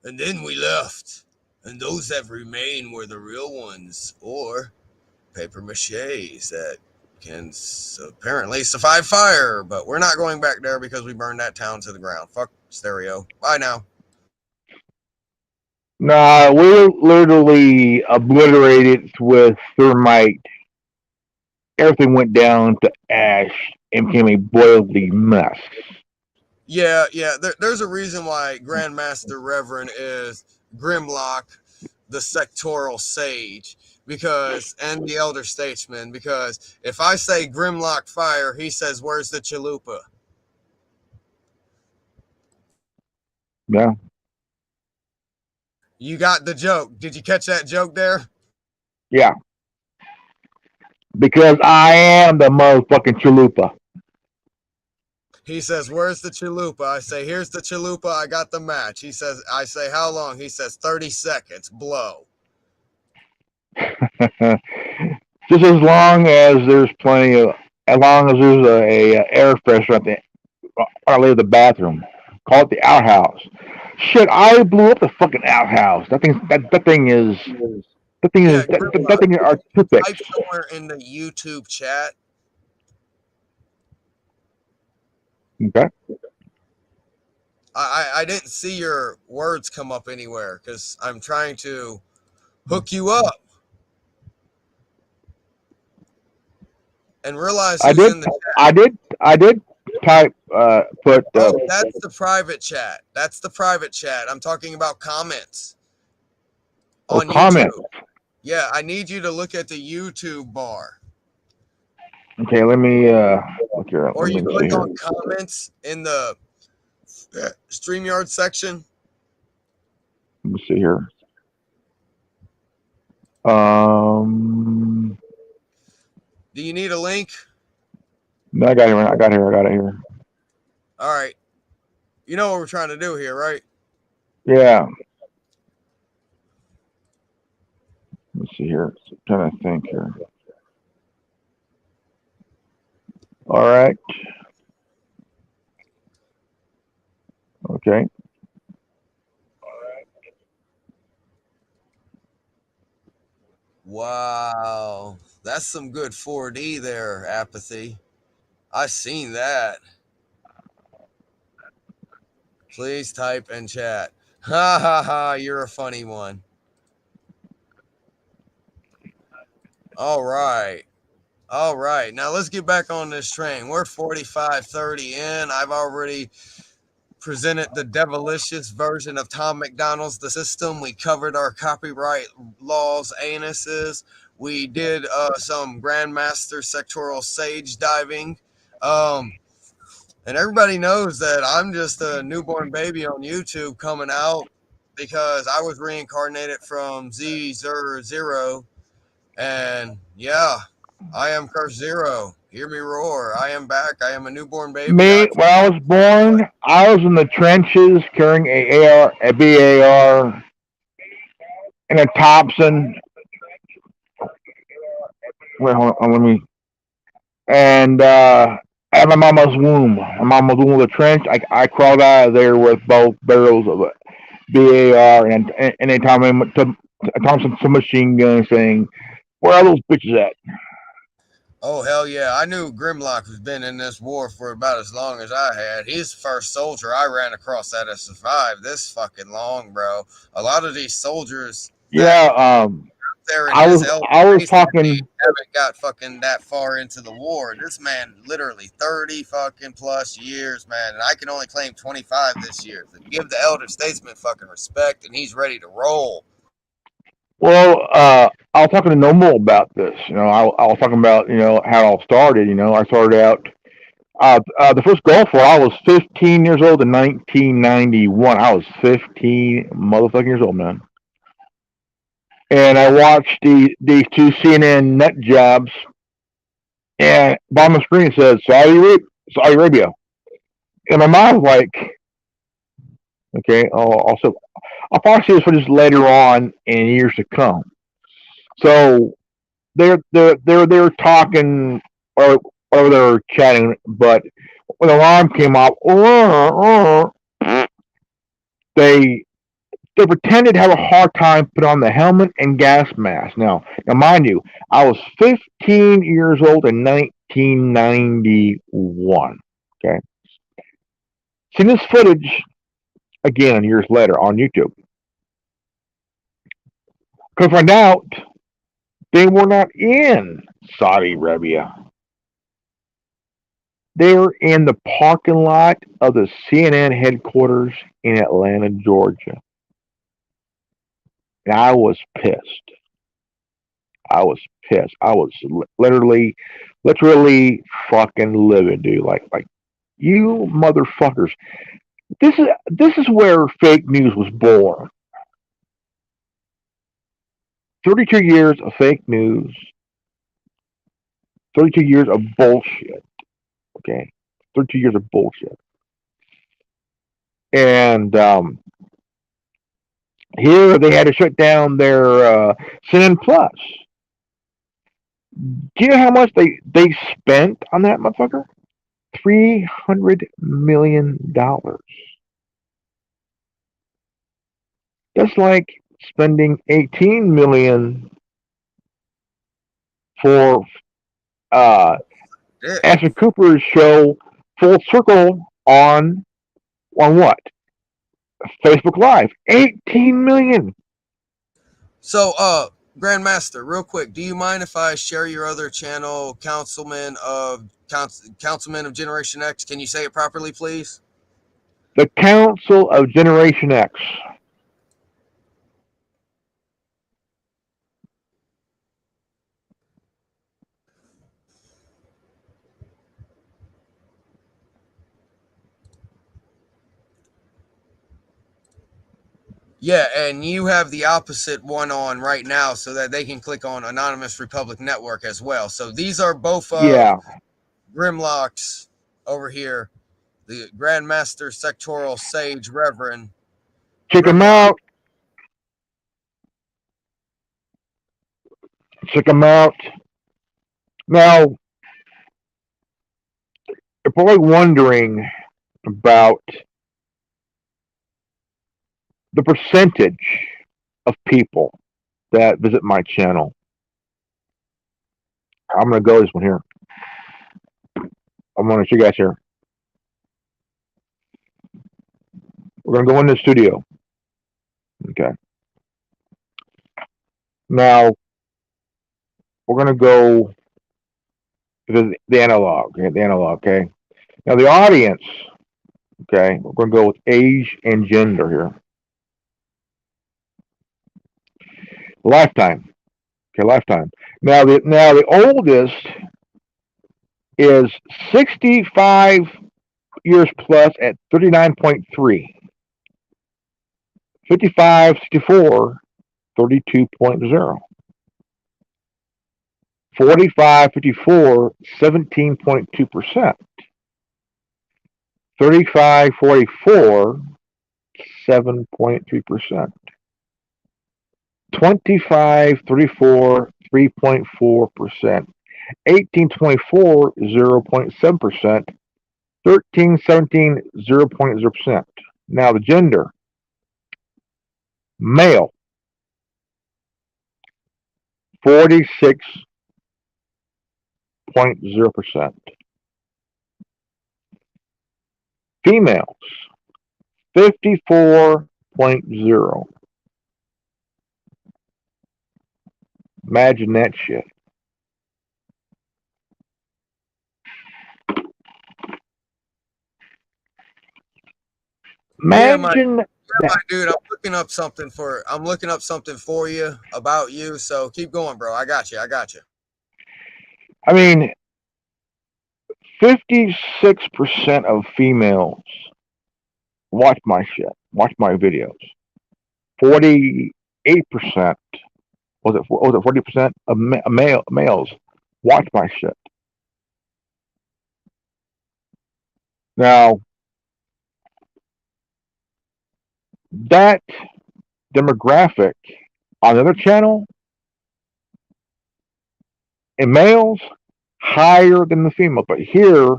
and then we left. And those that remain were the real ones, or paper maches that can apparently survive fire. But we're not going back there because we burned that town to the ground. Fuck stereo. Bye now. Nah, we literally obliterated with thermite. Everything went down to ash and became a boiling mess. Yeah. There's a reason why Grandmaster Reverend is Grimlock, the sectoral sage, and the elder statesman, because if I say Grimlock fire, he says, where's the chalupa? Yeah. You got the joke. Did you catch that joke there? Yeah. Because I am the motherfucking chalupa. He says, where's the chalupa? I say, here's the chalupa. I got the match. He says, I say, how long? He says, 30 seconds. Blow. Just as long as there's as long as there's a air freshener at the I leave the bathroom. Call it the outhouse. Shit, I blew up the fucking outhouse. That thing is are toothpicks. Type somewhere in the YouTube chat. Okay. I didn't see your words come up anywhere because I'm trying to hook you up. And realize who's in the chat. I did type put that's the private chat. That's the private chat. I'm talking about comments. On comments. YouTube. Yeah, I need you to look at the YouTube bar. Okay, let me look here. Or you click on comments in the StreamYard section. Let me see here. Do you need a link? No, I got it here. All right. You know what we're trying to do here, right? Yeah. Let's see here. I'm trying to think here. All right. Okay. Wow. That's some good 4D there, Apathy. I seen that. Please type and chat. Ha ha ha, you're a funny one. All right. All right. Now let's get back on this train. We're 45:30 in. I've already presented the devilicious version of Tom McDonald's The System. We covered our copyright laws anuses. We did some Grandmaster sectoral sage diving. And everybody knows that I'm just a newborn baby on YouTube coming out because I was reincarnated from Z00. And yeah, I am Curse Zero. Hear me roar. I am back. I am a newborn baby. Me, when I was born, I was in the trenches carrying a BAR, and a Thompson. Wait, hold on, let me. And at my mama's womb. My mama's womb was a trench. I crawled out of there with both barrels of a BAR and a Thompson submachine gun saying, "Where are those bitches at?" Oh, hell yeah. I knew Grimlock has been in this war for about as long as I had. He's the first soldier I ran across that has survived this fucking long, bro. A lot of these soldiers. Yeah, I was talking. Haven't got fucking that far into the war. This man, literally 30 fucking plus years, man, and I can only claim 25 this year. So give the elder statesman fucking respect, and he's ready to roll. Well, I was talking to Noble about this. I was talking about how it all started. I started out the first Gulf War. I was 15 years old in 1991. I was 15 motherfucking years old, man. And I watched these two CNN nut jobs, and bottom of the screen says Saudi Arabia, and my mind was like, okay, I'll probably see this footage later on in years to come. So they're talking or they're chatting, but when the alarm came up, they pretended to have a hard time putting on the helmet and gas mask. Now, mind you, I was 15 years old in 1991. Okay, seen this footage again years later on YouTube. Come find out they were not in Saudi Arabia. They were in the parking lot of the CNN headquarters in Atlanta, Georgia. And I was pissed. I was literally fucking livid, dude. Like you motherfuckers. This is where fake news was born. 32 years of fake news. 32 years of bullshit. Okay, 32 years of bullshit. And here they had to shut down their CNN Plus. Do you know how much they spent on that motherfucker? $300 million. That's like spending $18 million for Ashton Cooper's show Full Circle on what? Facebook Live. $18 million. So, Grandmaster, real quick, do you mind if I share your other channel, Councilman of Generation X? Can you say it properly, please? The Council of Generation X. Yeah, and you have the opposite one on right now so that they can click on Anonymous Republic Network as well. So these are both Grimlocks over here, the Grandmaster Sectoral Sage Reverend. Check them out. Check them out. Now, you're probably wondering about the percentage of people that visit my channel. I'm going to go this one here. I'm going to show you guys here. We're going to go in the studio. Okay. Now, we're going to go to the analog. Okay, the analog, okay? Now, the audience, okay, we're going to go with age and gender here. Lifetime. Okay, lifetime. Now the oldest is 65 years plus at 39.3. 55, 64, 32.0. 45, 54, 17.2%. 35, 44, 7.3%. 25, 34, 3.4%. 18, 24, 0.7%. 13, 17, 0.0%. Now the gender. Male, 46.0%. Females, 54.0. Imagine that shit. Imagine that. Dude, I'm looking up something for you about you. So keep going, bro. I got you. I mean, 56% of females watch my shit, watch my videos. 48%, was it 40% of males watch my shit. Now, that demographic on the other channel in males higher than the female, but here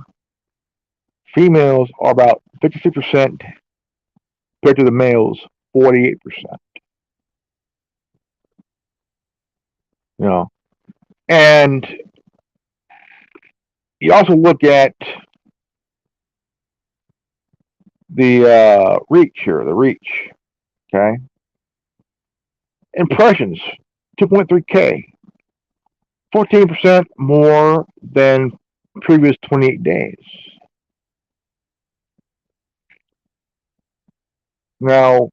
females are about 56% compared to the males 48%. You know, and you also look at the reach here, the reach. Okay, impressions 2.3K, 14% more than previous 28 days. Now,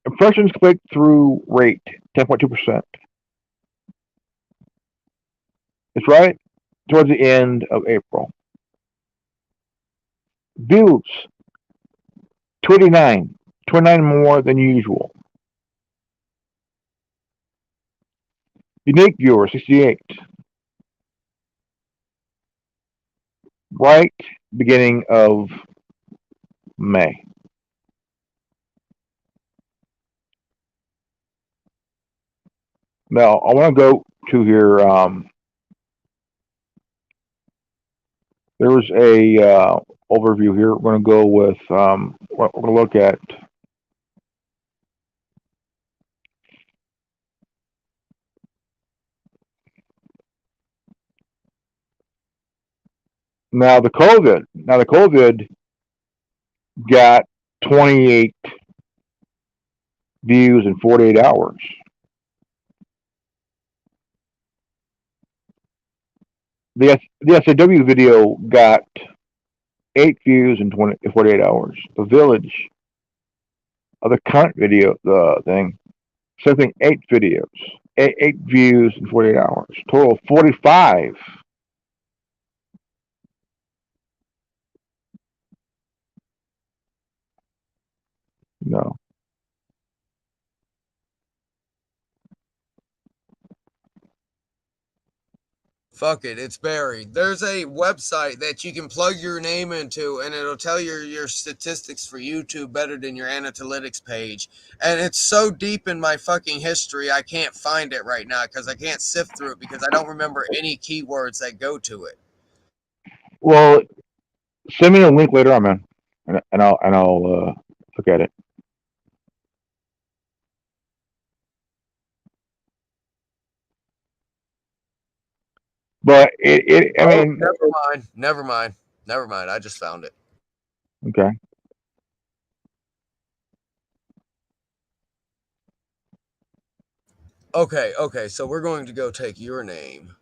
impressions click through rate 10.2%. It's right towards the end of April. Views 29 more than usual. Unique viewers 68. Right beginning of May. Now I want to go to here. There was a overview here. We're going to go with what we're going to look at. Now the COVID got 28 views in 48 hours. The SAW video got 8 views in 48 hours. The Village of the Cunt video, the thing, same thing, 8 videos, 8 views in 48 hours. Total 45. No. Fuck it, it's buried. There's a website that you can plug your name into, and it'll tell your statistics for YouTube better than your analytics page. And it's so deep in my fucking history, I can't find it right now because I can't sift through it because I don't remember any keywords that go to it. Well, send me a link later on, man, and I'll look at it. But I mean, Never mind. I just found it. okay. Okay, so we're going to go take your name.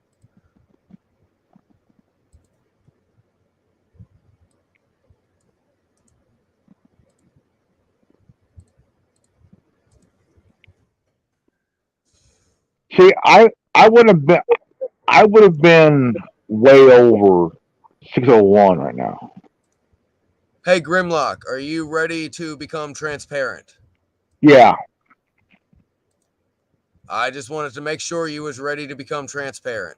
See, I would have been way over 601 right now. Hey, Grimlock, are you ready to become transparent? Yeah. I just wanted to make sure you was ready to become transparent.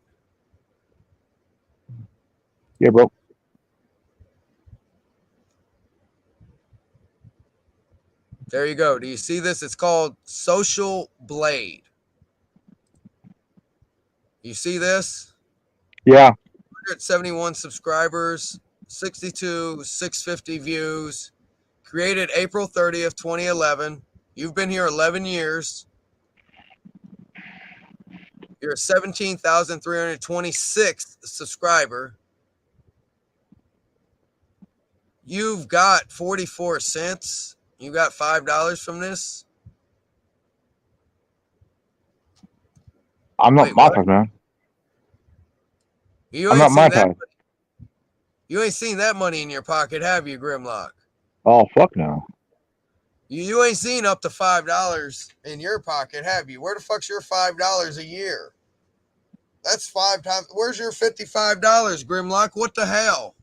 Yeah, bro. There you go. Do you see this? It's called Social Blade. You see this? Yeah. 171 subscribers, 650 views. Created April 30th, 2011. You've been here 11 years. You're a 17,326 subscriber. You've got 44 cents. You got $5 from this. I'm not Wait, what? monetized, man. You I'm ain't not seen that. monetized. You ain't seen that money in your pocket, have you, Grimlock? Oh, fuck no. You ain't seen up to $5 in your pocket, have you? Where the fuck's your $5 a year? That's 5 times. Where's your $55, Grimlock? What the hell?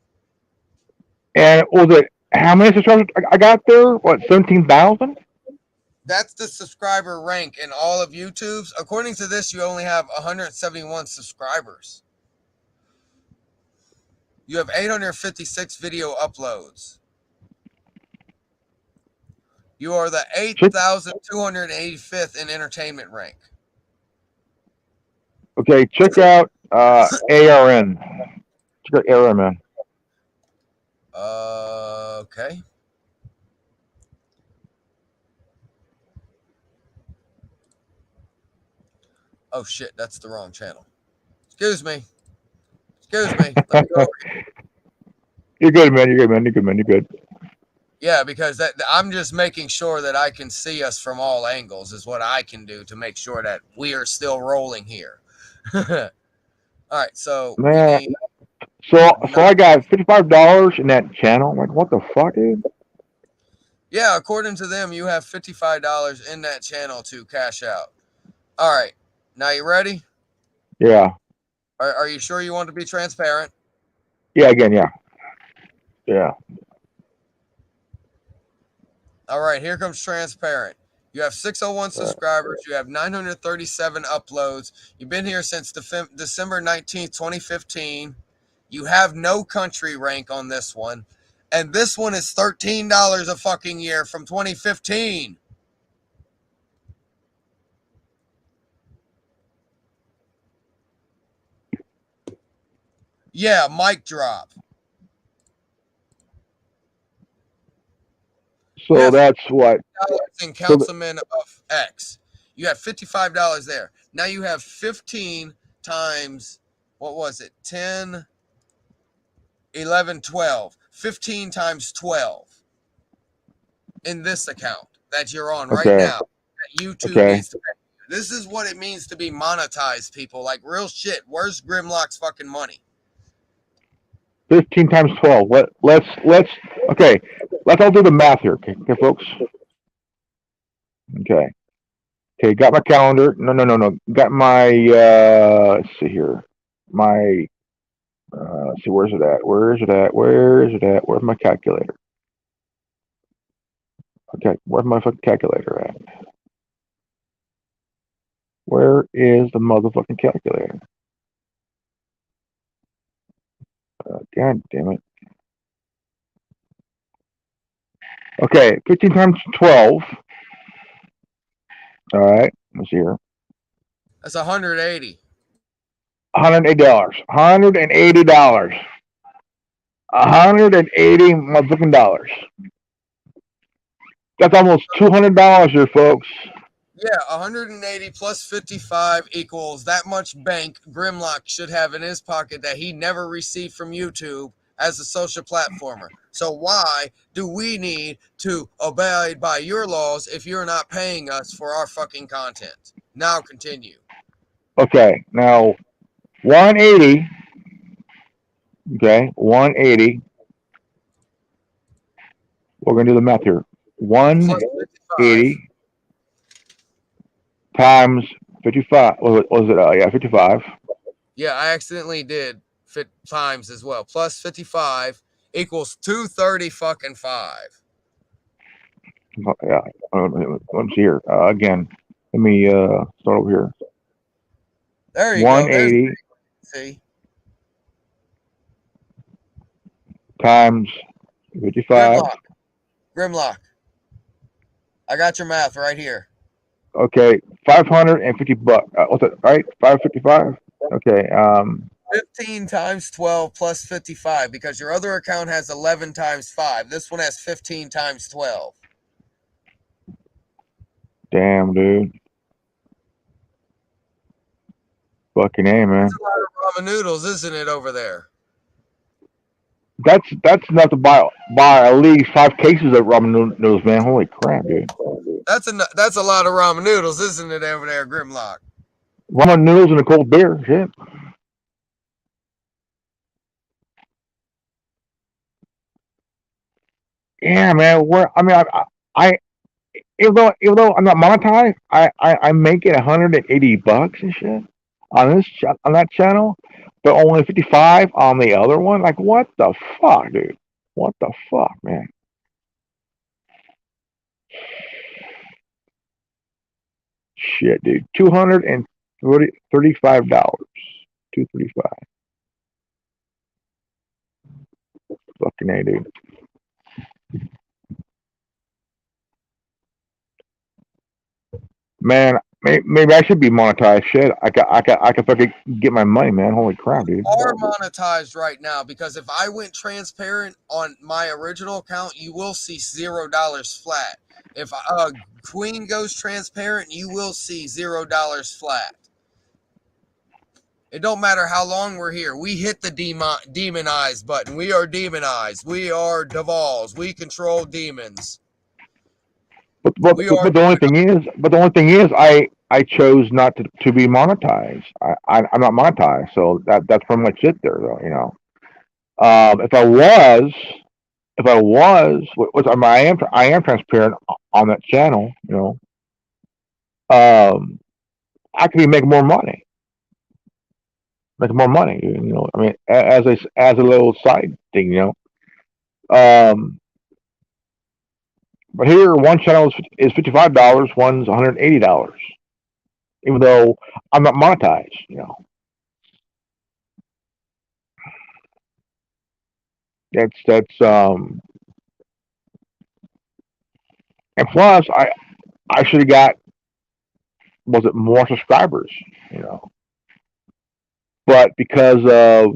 And was it how many subscribers I got there? What, 17,000? That's the subscriber rank in all of YouTube's. According to this, you only have 171 subscribers. You have 856 video uploads. You are the 8,285th in entertainment rank. Okay, check out ARN. Check out ARN, man. Okay. Oh shit, that's the wrong channel. Excuse me. Let me go over here. You're good, man. You're good. Yeah, because I'm just making sure that I can see us from all angles is what I can do to make sure that we are still rolling here. All right, so Man, so I got $55 in that channel. I'm like, what the fuck, dude? Yeah, according to them, you have $55 in that channel to cash out. All right, now you ready? Yeah. Are you sure you want to be transparent? Yeah, again, yeah. Yeah. All right, here comes transparent. You have 601 subscribers. You have 937 uploads. You've been here since December 19th, 2015. You have no country rank on this one. And this one is $13 a fucking year from 2015. Yeah, mic drop. So that's what? And Councilman of X. You have $55 there. Now you have 15 times, what was it? 10, 11, 12. 15 times 12 in this account that you're on right now. That YouTube needs to pay. This is what it means to be monetized, people. Like real shit. Where's Grimlock's fucking money? 15 times 12. Let's all do the math here, okay, folks. Okay, got my calendar. No. Got my let's see here. My let's see, where's it at? Where's my calculator? Okay, where's my fucking calculator at? Where is the motherfucking calculator? God damn it. Okay, 15 times 12. All right, let's see here. That's 180. $180. $180. $180 motherfucking dollars. That's almost $200 here, folks. Yeah, 180 plus 55 equals that much bank Grimlock should have in his pocket that he never received from YouTube as a social platformer. So why do we need to abide by your laws if you're not paying us for our fucking content? Now continue. Okay, now 180. Okay, 180. We're gonna do the math here. Plus 55. 180 times 55. Was it? Yeah, 55. Yeah, I accidentally did fit times as well. Plus 55 equals 230 fucking 5. Yeah. Let me see here. Again, let me start over here. There you go. 180 See? times 55. Grimlock. I got your math right here. Okay, 550 bucks. What's it? Right, 555. Okay. 15 times 12 plus 55 because your other account has 11 times 5. This one has 15 times 12. Damn, dude. Fucking A, man. That's a lot of ramen noodles, isn't it, over there? That's enough to buy at least 5 cases of ramen noodles, man. Holy crap, dude. That's a lot of ramen noodles, isn't it, over there, Grimlock? Ramen noodles and a cold beer, shit. Yeah, man. I even though I'm not monetized, I make it 180 bucks and shit on that channel, but only 55 on the other one. Like, what the fuck, dude? What the fuck, man? Shit, dude. $235. $235. Fucking A, dude. Man, maybe I should be monetized. Shit, I can fucking get my money, man. Holy crap, dude. Are monetized right now because if I went transparent on my original account, you will see $0 flat. If Queen goes transparent, you will see $0 flat. It don't matter how long we're here. We hit the demonize button. We are demonized. We are Devals. We control demons. But the only thing is, I chose not to be monetized. I'm not monetized, so that's pretty much it there, though. You know, if I was, which I am transparent on that channel. You know, I could be making more money. You know, I mean, as a little side thing, you know. But here, one channel is $55, one's $180, even though I'm not monetized, you know. That's and plus I should have got more subscribers, you know. But because of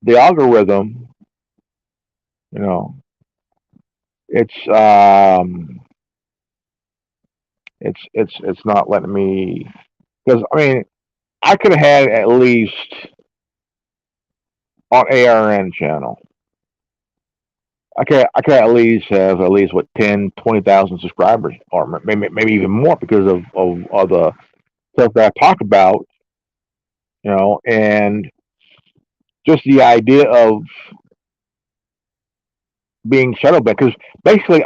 the algorithm, you know, it's not letting me, because I mean I could have had at least on ARN channel. I could at least have what 10, 20,000 subscribers, or maybe even more because of the stuff that I talk about, you know, and just the idea of being shadow banned. Because basically,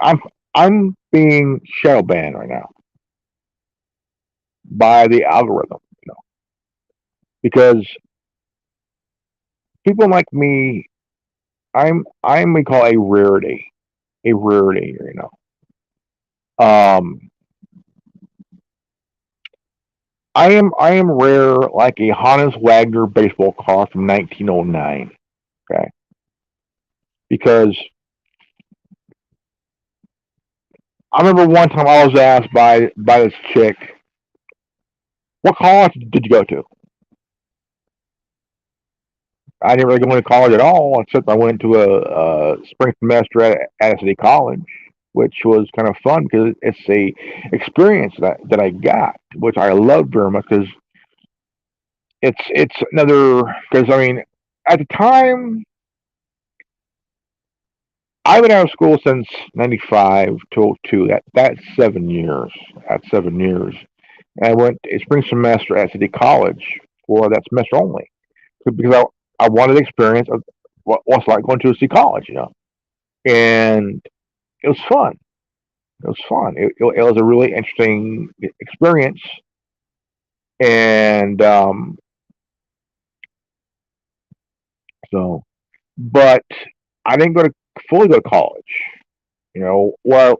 I'm being shadow banned right now by the algorithm, you know, because people like me, I'm we call a rarity, you know. I am rare like a Hannes Wagner baseball card from 1909. Okay, because I remember one time I was asked by this chick, "What college did you go to?" I didn't really go into college at all, except I went to a spring semester at a city college, which was kind of fun because it's a experience that I got, which I loved very much because it's another because I mean at the time I've been out of school since '95 to '02. That's 7 years. That's 7 years. And I went a spring semester at City College for that semester only because I wanted the experience of what's like going to a city college, and it was fun. It was fun. It was a really interesting experience, and so, but I didn't go to fully go to college. Where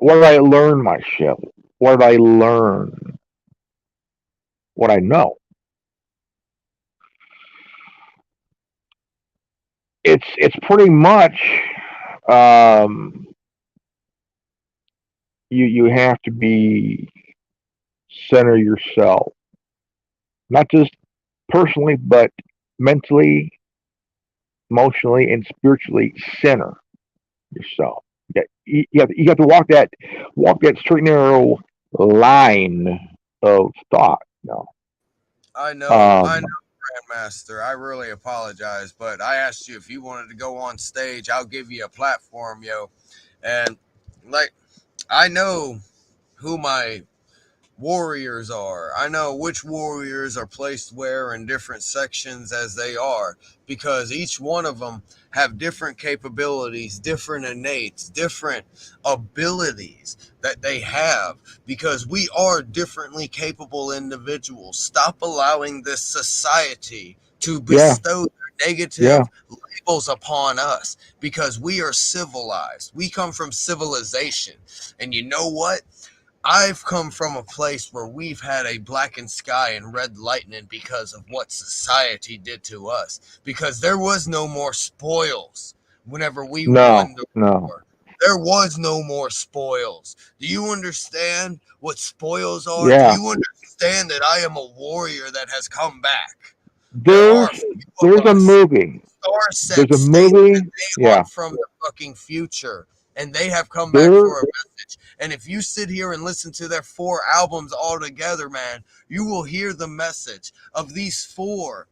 did I learn my shit? Where did I learn what I know? It's pretty much um, you have to be center yourself, not just personally, but mentally, emotionally, and spiritually center yourself. You have to walk that straight narrow line of thought. I Um, know, Grandmaster. I really apologize, but I asked you if you wanted to go on stage. I'll give you a platform, yo. And like, I know who my warriors are. I know which warriors are placed where in different sections as they are, because each one of them have different capabilities, different innates, different abilities that they have, because we are differently capable individuals. Stop allowing this society to yeah, bestow their yeah. negative labels upon us, because we are civilized. We come from civilization. And you know what? I've come from a place where we've had a blackened sky and red lightning because of what society did to us. Because there was no more spoils whenever we No, won the no. war. There was no more spoils. Do you understand what spoils are? Do Yeah. you understand that I am a warrior that has come back? There There's are few there's of a us. movie. Star There's Set a stated that movie. they are Yeah. from the fucking future, and they have come back There. for a message. And if you sit here and listen to their 4 albums all together, man, you will hear the message of these 4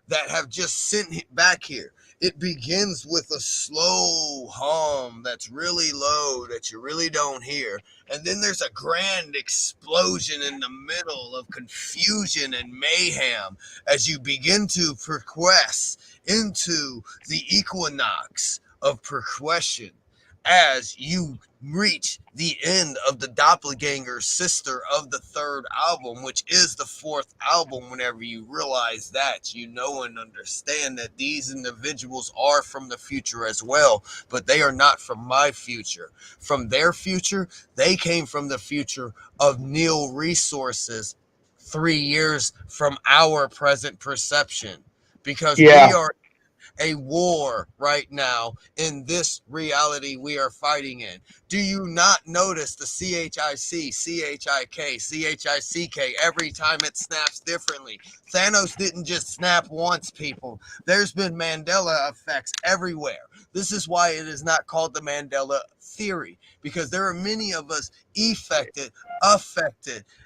that have just sent back here. It begins with a slow hum that's really low that you really don't hear. And then there's a grand explosion in the middle of confusion and mayhem as you begin to progress into the equinox of progression, as you reach the end of the doppelganger sister of the 3rd album, which is the 4th album. Whenever you realize that, you know and understand that these individuals are from the future as well, but they are not from my future. From their future, they came from the future of Neil Resources 3 years from our present perception, because we Yeah. are a war right now in this reality we are fighting in. Do you not notice the CHIC, CHIK, CHICK every time it snaps differently? Thanos didn't just snap once, people. There's been Mandela effects everywhere. This is why it is not called the Mandela theory, because there are many of us affected,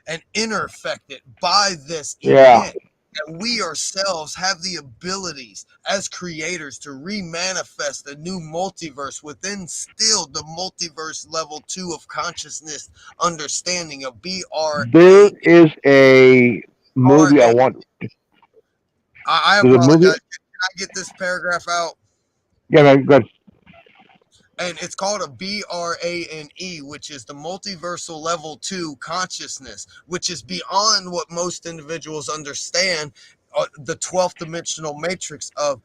and interfected by this Yeah. event. And we ourselves have the abilities as creators to remanifest a new multiverse within still the multiverse level 2 of consciousness understanding of There is a movie I BRANE. want. I There's a movie. apologize. Can I get this paragraph out? Yeah, man, go ahead. And it's called a BRANE, which is the multiversal level 2 consciousness, which is beyond what most individuals understand. The 12th dimensional matrix of,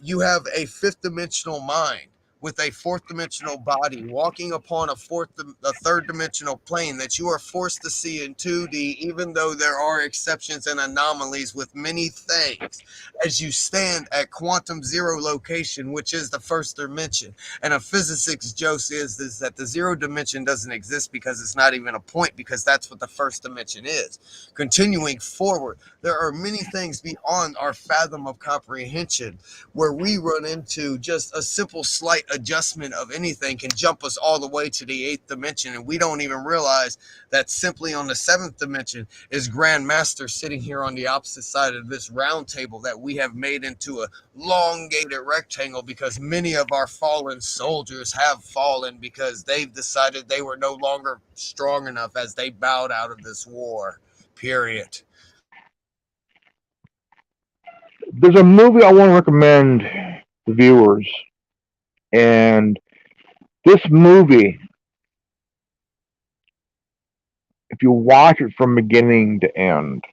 you have a 5th dimensional mind, with a fourth dimensional body walking upon a third dimensional plane that you are forced to see in 2D, even though there are exceptions and anomalies with many things, as you stand at quantum zero location, which is the first dimension. And a physicist joke is that the zero dimension doesn't exist because it's not even a point, because that's what the first dimension is. Continuing forward, there are many things beyond our fathom of comprehension where we run into just a simple slight adjustment of anything can jump us all the way to the 8th dimension, and we don't even realize that simply on the 7th dimension is Grandmaster sitting here on the opposite side of this round table that we have made into a elongated rectangle, because many of our fallen soldiers have fallen because they've decided they were no longer strong enough as they bowed out of this war, period. There's a movie I want to recommend to viewers, and this movie, if you watch it from beginning to end,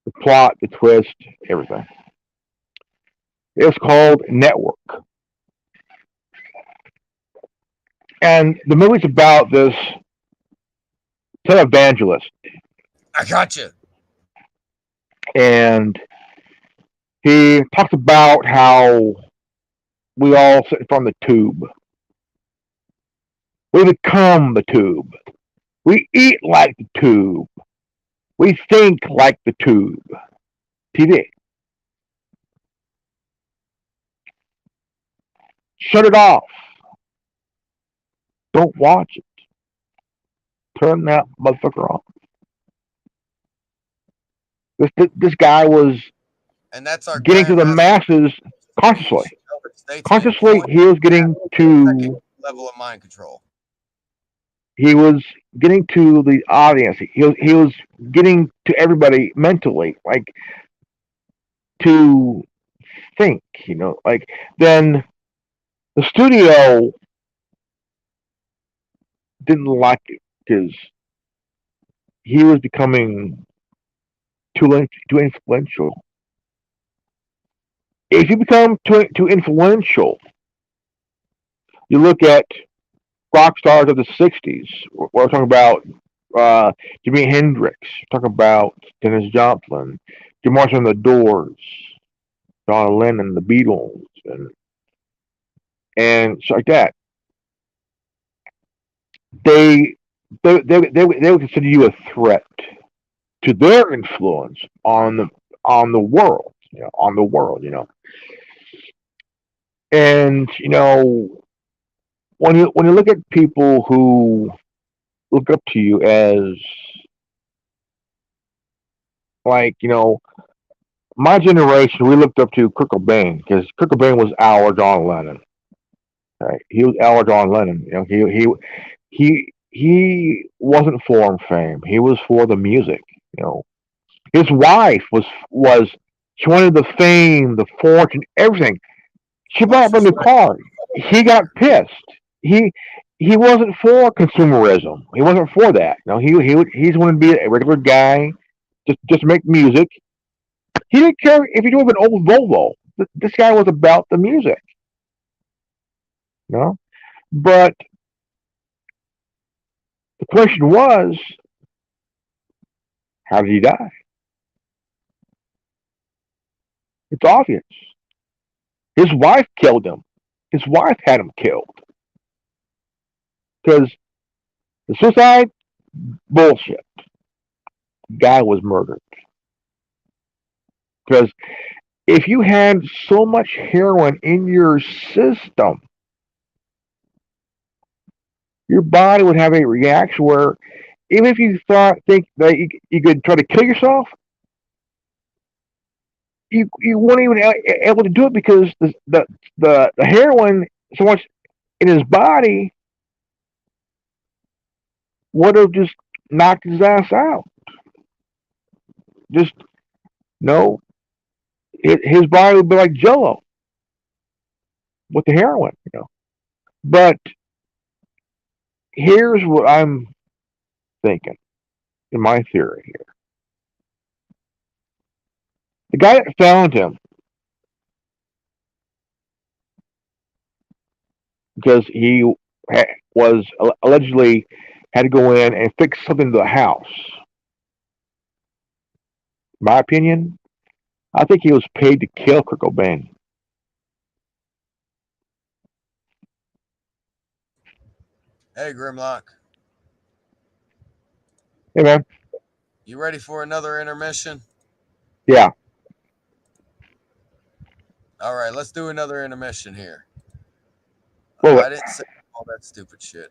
the plot, the twist, everything, it's called Network. And the movie's about this televangelist, I got you. and he talks about how we all sit from the tube. We become the tube. We eat like the tube. We think like the tube. TV. Shut it off. Don't watch it. Turn that motherfucker off. This guy was And that's our getting to the masses consciously. Consciously, he was getting to level of mind control. He was getting to the audience. He was getting to everybody mentally, like to think, like then the studio didn't like it because he was becoming too influential. If you become too influential, you look at rock stars of the '60s. We're talking about Jimi Hendrix. We're talking about Dennis Joplin, Jim Morrison, The Doors, John Lennon, The Beatles, and shit like that. They would consider you a threat to their influence on the world, And when you look at people who look up to you as like my generation, we looked up to Kurt Cobain because Kurt Cobain was our John Lennon. Right? He was our John Lennon. He wasn't for fame. He was for the music. His wife was she wanted the fame, the fortune, everything. She bought him a new car. He got pissed. He wasn't for consumerism. He wasn't for that. He's wanted to be a regular guy, just make music. He didn't care if he drove an old Volvo. This guy was about the music. But the question was, how did he die? It's obvious. His wife killed him. His wife had him killed. Because the suicide, bullshit. The guy was murdered. Because if you had so much heroin in your system, your body would have a reaction where even if you think that you could try to kill yourself, you weren't even able to do it because the heroin so much in his body would have just knocked his ass out. Just his body would be like Jello with the heroin. But here's what I'm thinking in my theory here. The guy that found him because he was allegedly had to go in and fix something to the house. My opinion, I think he was paid to kill Kurt Cobain. Hey, Grimlock, Hey man, you ready for another intermission? yeah. All right, let's do another intermission here. Well, I didn't say all that stupid shit.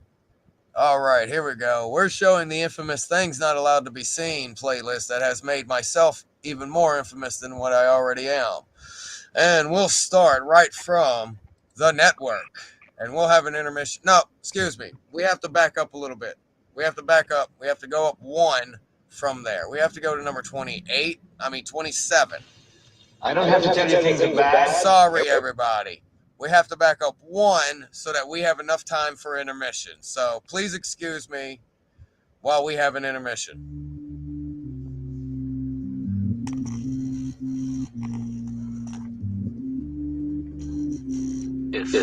All right, here we go. We're showing the infamous Things Not Allowed to Be Seen playlist that has made myself even more infamous than what I already am. And we'll start right from the network. And we'll have an intermission. No, excuse me. We have to back up a little bit. We have to back up. We have to go up one from there. We have to go to number 27. I don't have to tell you things are bad. Sorry, everybody. We have to back up one so that we have enough time for intermission. So please excuse me while we have an intermission. If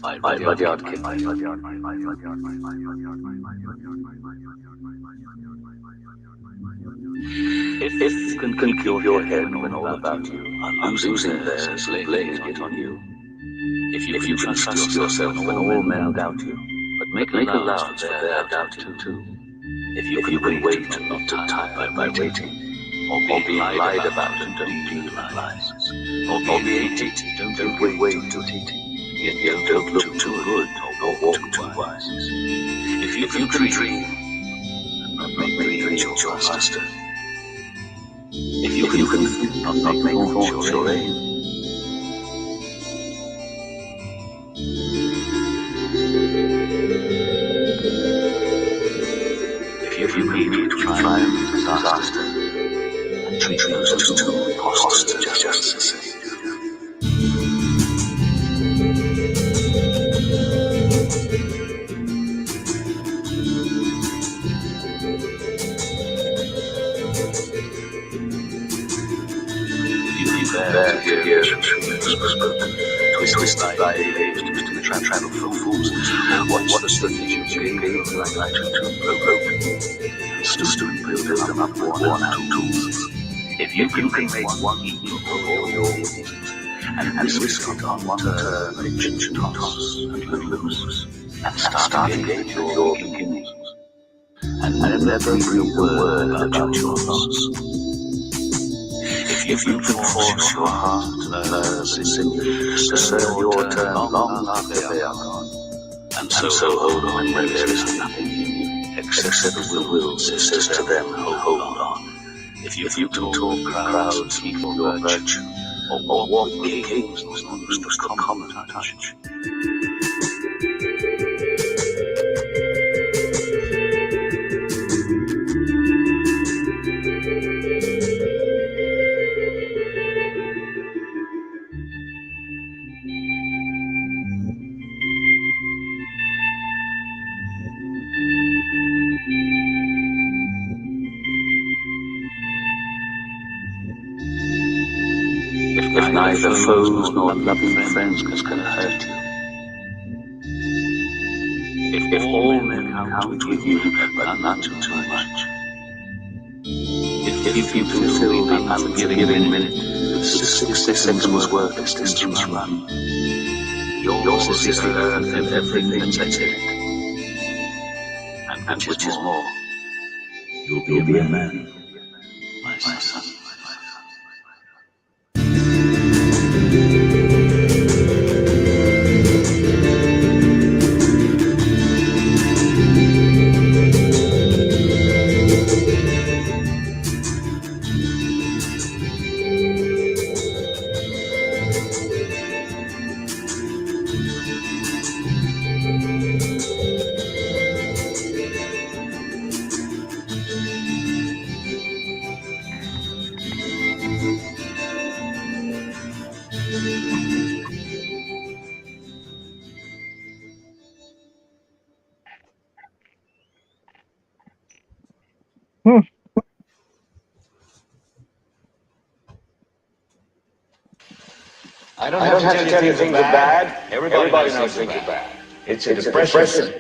my Rudyard Kipling. If you can cure your head when all about you are losing theirs, laying it on you. If you can trust yourself when all men doubt you, but make allowance for their doubting too. If you can wait not to tire by waiting, or being lied about and don't need lies, or being hated, don't give way to hating, yet don't look too good or walk too wise. If you can dream and not make dreams your master, if you can not make thoughts your aim, if you need to triumph disaster, and treat those two impostors just the same. There to hear the truth spoken, twisted by age to travel for fools. What's the thing you gave like to broke, and stood build them up one and tools. If you can make one equal your wings, and risk it on one turn, pitch, toss, and lose, and start again your beginnings, and never breathe a word about your loss. If you can force your heart, nerves, and sinews to serve your turn long after they are gone, and so hold on when there is nothing in you, except the will says to them, hold on. If you can talk crowds, speak your virtue, or walk with kings, the common touch. If neither foes nor loving friends can hurt you, if all men count with you, but not too much, if you can fill the unforgiving minute with 60 seconds worth of distance run, yours is the earth and everything that's in it, and which is more, you'll be a man, my son. I don't have to tell you things are bad. Everybody knows things are bad. It's a depression.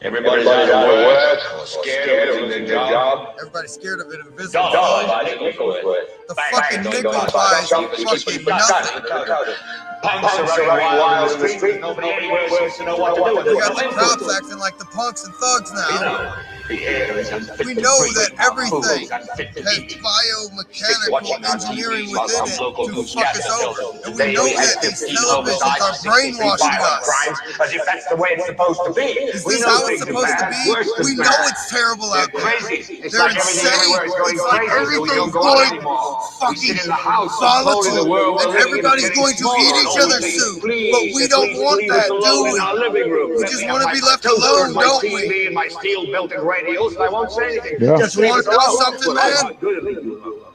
Everybody's out of work, or scared of losing their job. Everybody's scared of an invisible Dollar foe. by the nickel's worth. The fucking nickel buys fucking nothing. Punks are running wild in the street. Nobody anywhere seems to know what to do. We got the cops acting like the punks and thugs now. The air is unfit We to know breathe. that everything Our food is unfit to has eat. biomechanical engineering within it to fuck us over. And we Today know we have that these 15 televisions are homicides, 63 brainwashing violent us. crimes, as if that's the way it's supposed to be. Is We this know how it's things are supposed to bad, be? worse than We bad. know it's terrible They're out there. crazy. It's They're like everything insane. everywhere is going It's like crazy, so we everything's don't go out going anymore. We fucking sit in the house, controlling the world, volatile, and everybody's going to eat each other's soup. But we don't want that, do in our living room. we? We just want to be left alone, don't we? And my steel-built radios, and I won't say anything. Yeah. Just want to know something, man?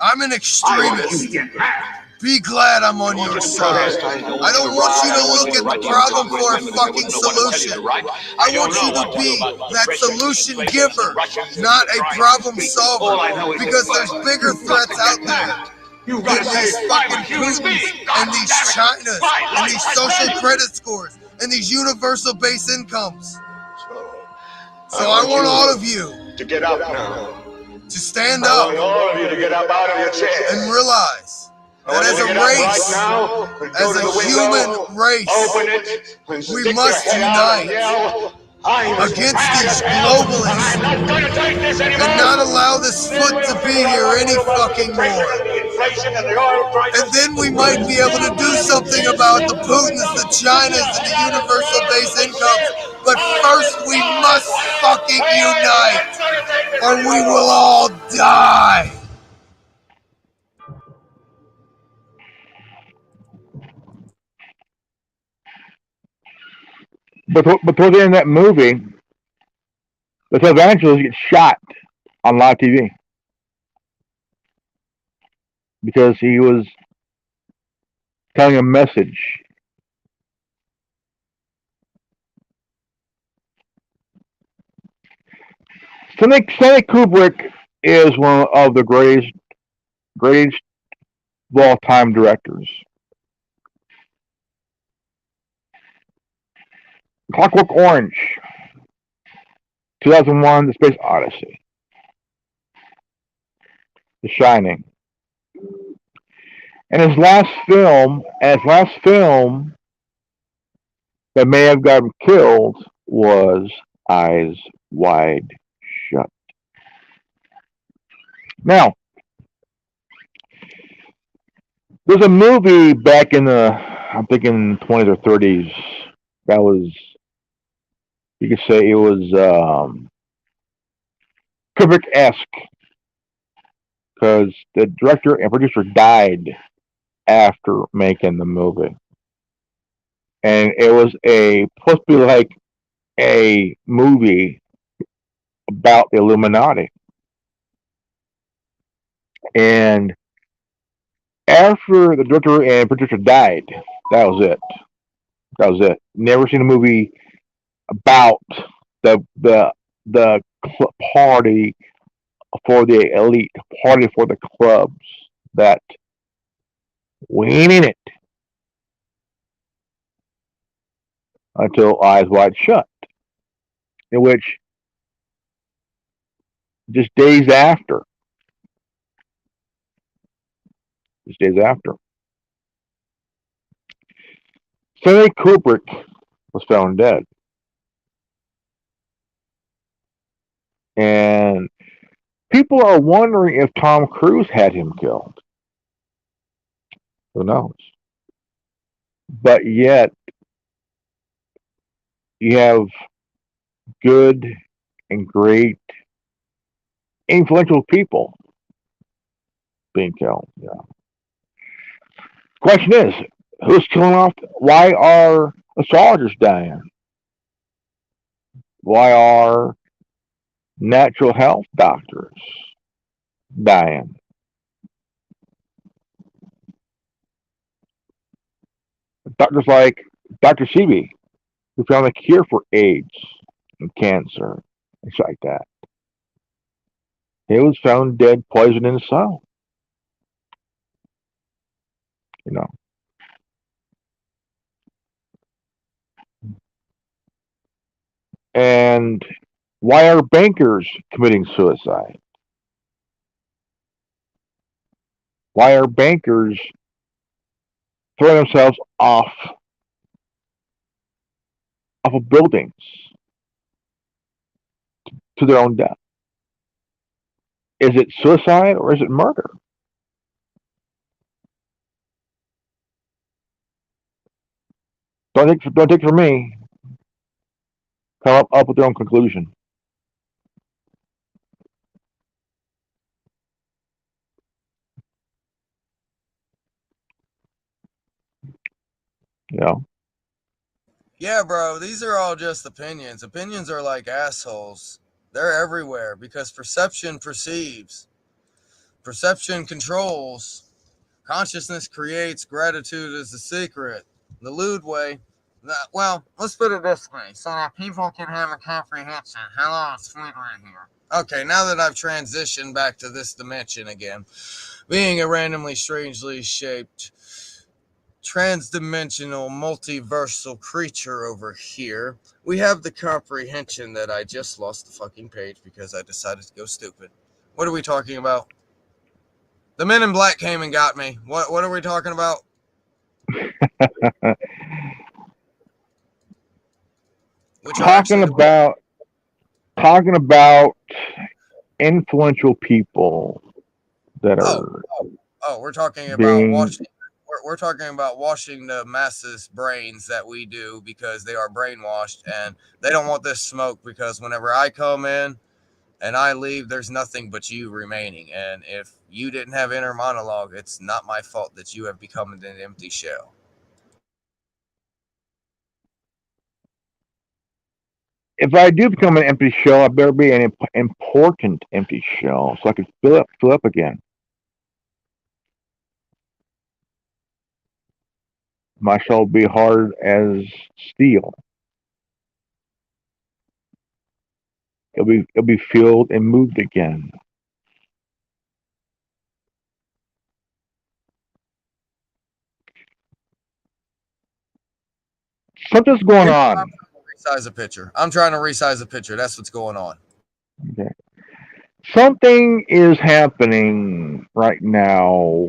I'm an extremist. Be glad I'm on your side. I don't want you to look at the problem for a fucking solution. I want you to be that solution giver, not a problem solver. Because there's bigger threats out there than these fucking Putins and these Chinas and these social credit scores and these universal base incomes. So I want all of you to get up now. to stand I up want all of you to get up out of your chairs. and realize that as a race, as a human race, Open it and we stick must your head out and unite yell, I'm against tired these of hell. globalists I'm not gonna take this anymore. and not allow this foot to be here any fucking more. And then we might be able to do something about the Putins, the Chinas, and the universal base incomes. But first we must fucking unite, or we will all die. But towards the end of that movie, the televangelist gets shot on live TV because he was telling a message. Stanley Kubrick is one of the greatest of all time directors. Clockwork Orange, 2001, The Space Odyssey, The Shining, and his last film that may have gotten killed was Eyes Wide Shut. Now, there's a movie back in I'm thinking 20s or 30s, that was, you could say it was Kubrick-esque, because the director and producer died after making the movie. And it was supposed to be like a movie about the Illuminati. And after the director and producer died, that was it. Never seen a movie about the party for the elite, party for the clubs, that we ain't in it until Eyes Wide Shut, in which just days after, Stanley Kubrick was found dead. And people are wondering if Tom Cruise had him killed. Who knows? But yet, you have good and great influential people being killed. Yeah. Question is, who's killing off? Why are astrologers dying? Why are natural health doctors dying? Doctors like Dr. Sebi, who found a cure for AIDS and cancer, things like that. He was found dead, poisoned in his cell. You know. And why are bankers committing suicide? Why are bankers throwing themselves off of buildings to their own death? Is it suicide or is it murder? Don't take it from me. Come up with their own conclusion. You know, Yeah, bro, these are all just opinions. Opinions are like assholes. They're everywhere because perception perceives, perception controls, consciousness creates, gratitude is the secret. The lewd way. Well, let's put it this way so that people can have a comprehension. Hello, it's Fleet right here. Okay, now that I've transitioned back to this dimension again, being a randomly, strangely shaped, transdimensional, multiversal creature over here, we have the comprehension that I just lost the fucking page because I decided to go stupid. What are we talking about? The Men in Black came and got me. What are we talking about? Which are talking actually the about influential people that are we're talking about being washing. We're talking about washing the masses' brains that we do because they are brainwashed and they don't want this smoke because whenever I come in and I leave, there's nothing but you remaining. And if you didn't have inner monologue, it's not my fault that you have become an empty shell. if I do become an empty shell, I better be an important empty shell so I can fill up again. My shell will be hard as steel. It'll be filled and moved again. Something's going on. Resize a picture. I'm trying to resize a picture. That's what's going on. Okay. Something is happening right now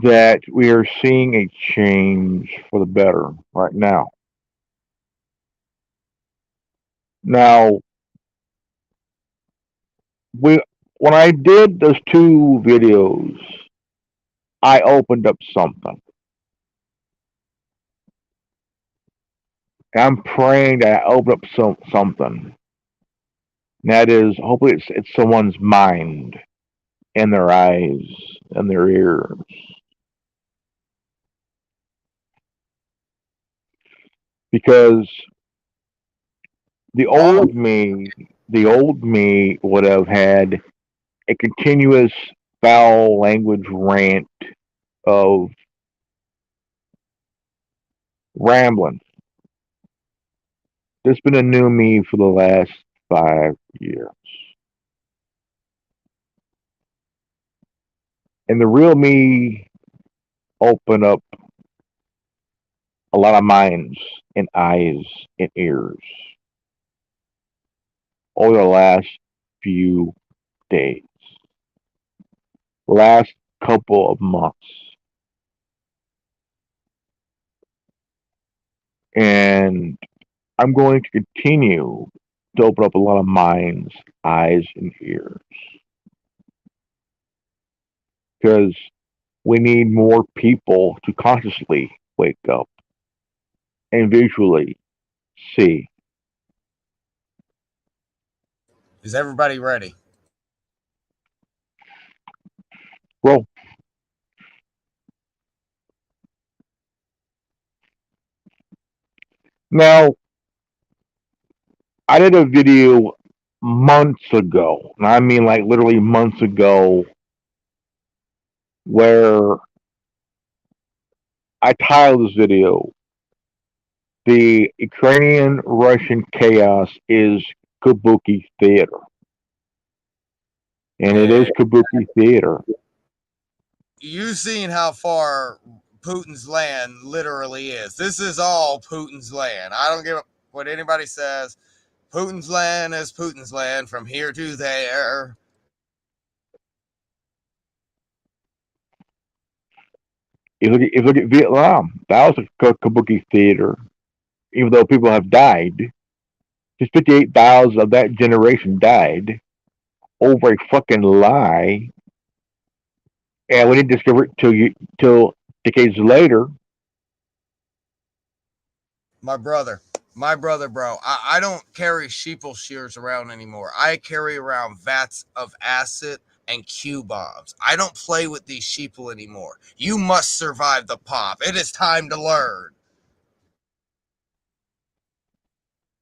that we are seeing a change for the better right now. Now, when I did those 2 videos, I opened up something. I'm praying that I open up something. And that is, hopefully, it's someone's mind and their eyes and their ears. Because the old me would have had a continuous foul language rant of rambling. There's been a new me for the last 5 years. And the real me opened up a lot of minds and eyes and ears over the last few days, last couple of months. And I'm going to continue to open up a lot of minds, eyes, and ears. Because we need more people to consciously wake up and visually see. Is everybody ready? Roll. Now, I did a video months ago, and I mean like literally months ago, where I titled this video, "The Ukrainian-Russian Chaos is Kabuki Theater." And it is Kabuki Theater. You've seen how far Putin's land literally is. This is all Putin's land. I don't give a what anybody says. Putin's land is Putin's land from here to there. If you look at Vietnam, that was a kabuki theater. Even though people have died, just 58,000 of that generation died over a fucking lie, and we didn't discover it till decades later. My brother, bro. I don't carry sheeple shears around anymore. I carry around vats of acid and Q bombs. I don't play with these sheeple anymore. You must survive the pop. It is time to learn.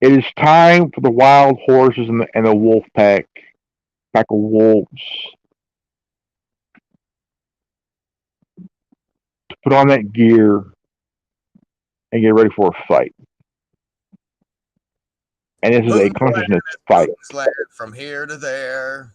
It is time for the wild horses and the wolf pack of wolves to put on that gear and get ready for a fight. And this is a consciousness fight. From here to there.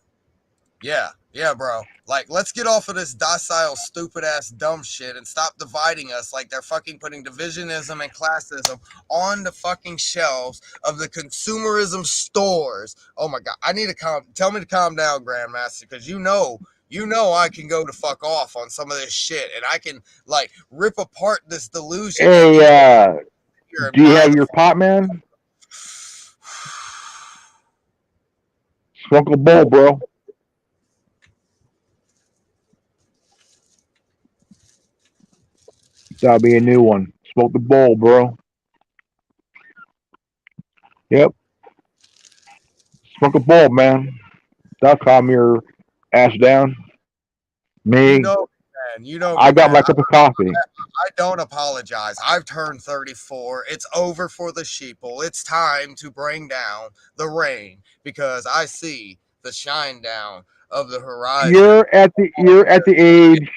Yeah, bro. Like, let's get off of this docile, stupid ass dumb shit and stop dividing us like they're fucking putting divisionism and classism on the fucking shelves of the consumerism stores. Oh my god, I need to tell me to calm down, Grandmaster, because you know I can go to fuck off on some of this shit and I can like rip apart this delusion. Hey, do you have your pot, man? Smoke a bowl, bro. That'll be a new one. Smoke the bowl, bro. Yep. Smoke a bowl, man. That'll calm your ass down. Me. I got my cup of coffee. I don't apologize. I've turned 34. It's over for the sheeple. It's time to bring down the rain because I see the shine down of the horizon. You're at the age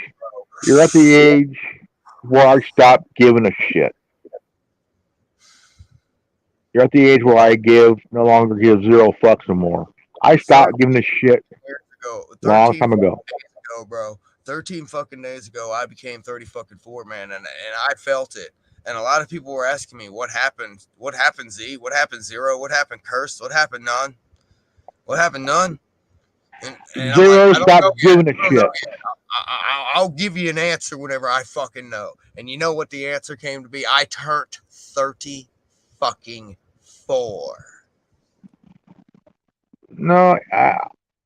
where I stopped giving a shit. You're at the age where I no longer give zero fucks anymore. I stopped giving a shit long time ago. Bro. 13 fucking days ago, I became 30 fucking 4, man, and I felt it. And a lot of people were asking me, what happened? What happened, Z? What happened, Zero? What happened, Cursed? What happened, None? What happened, None? And Zero stopped giving a shit. I'll give you an answer whenever I fucking know. And you know what the answer came to be? I turned 30 fucking 4. No,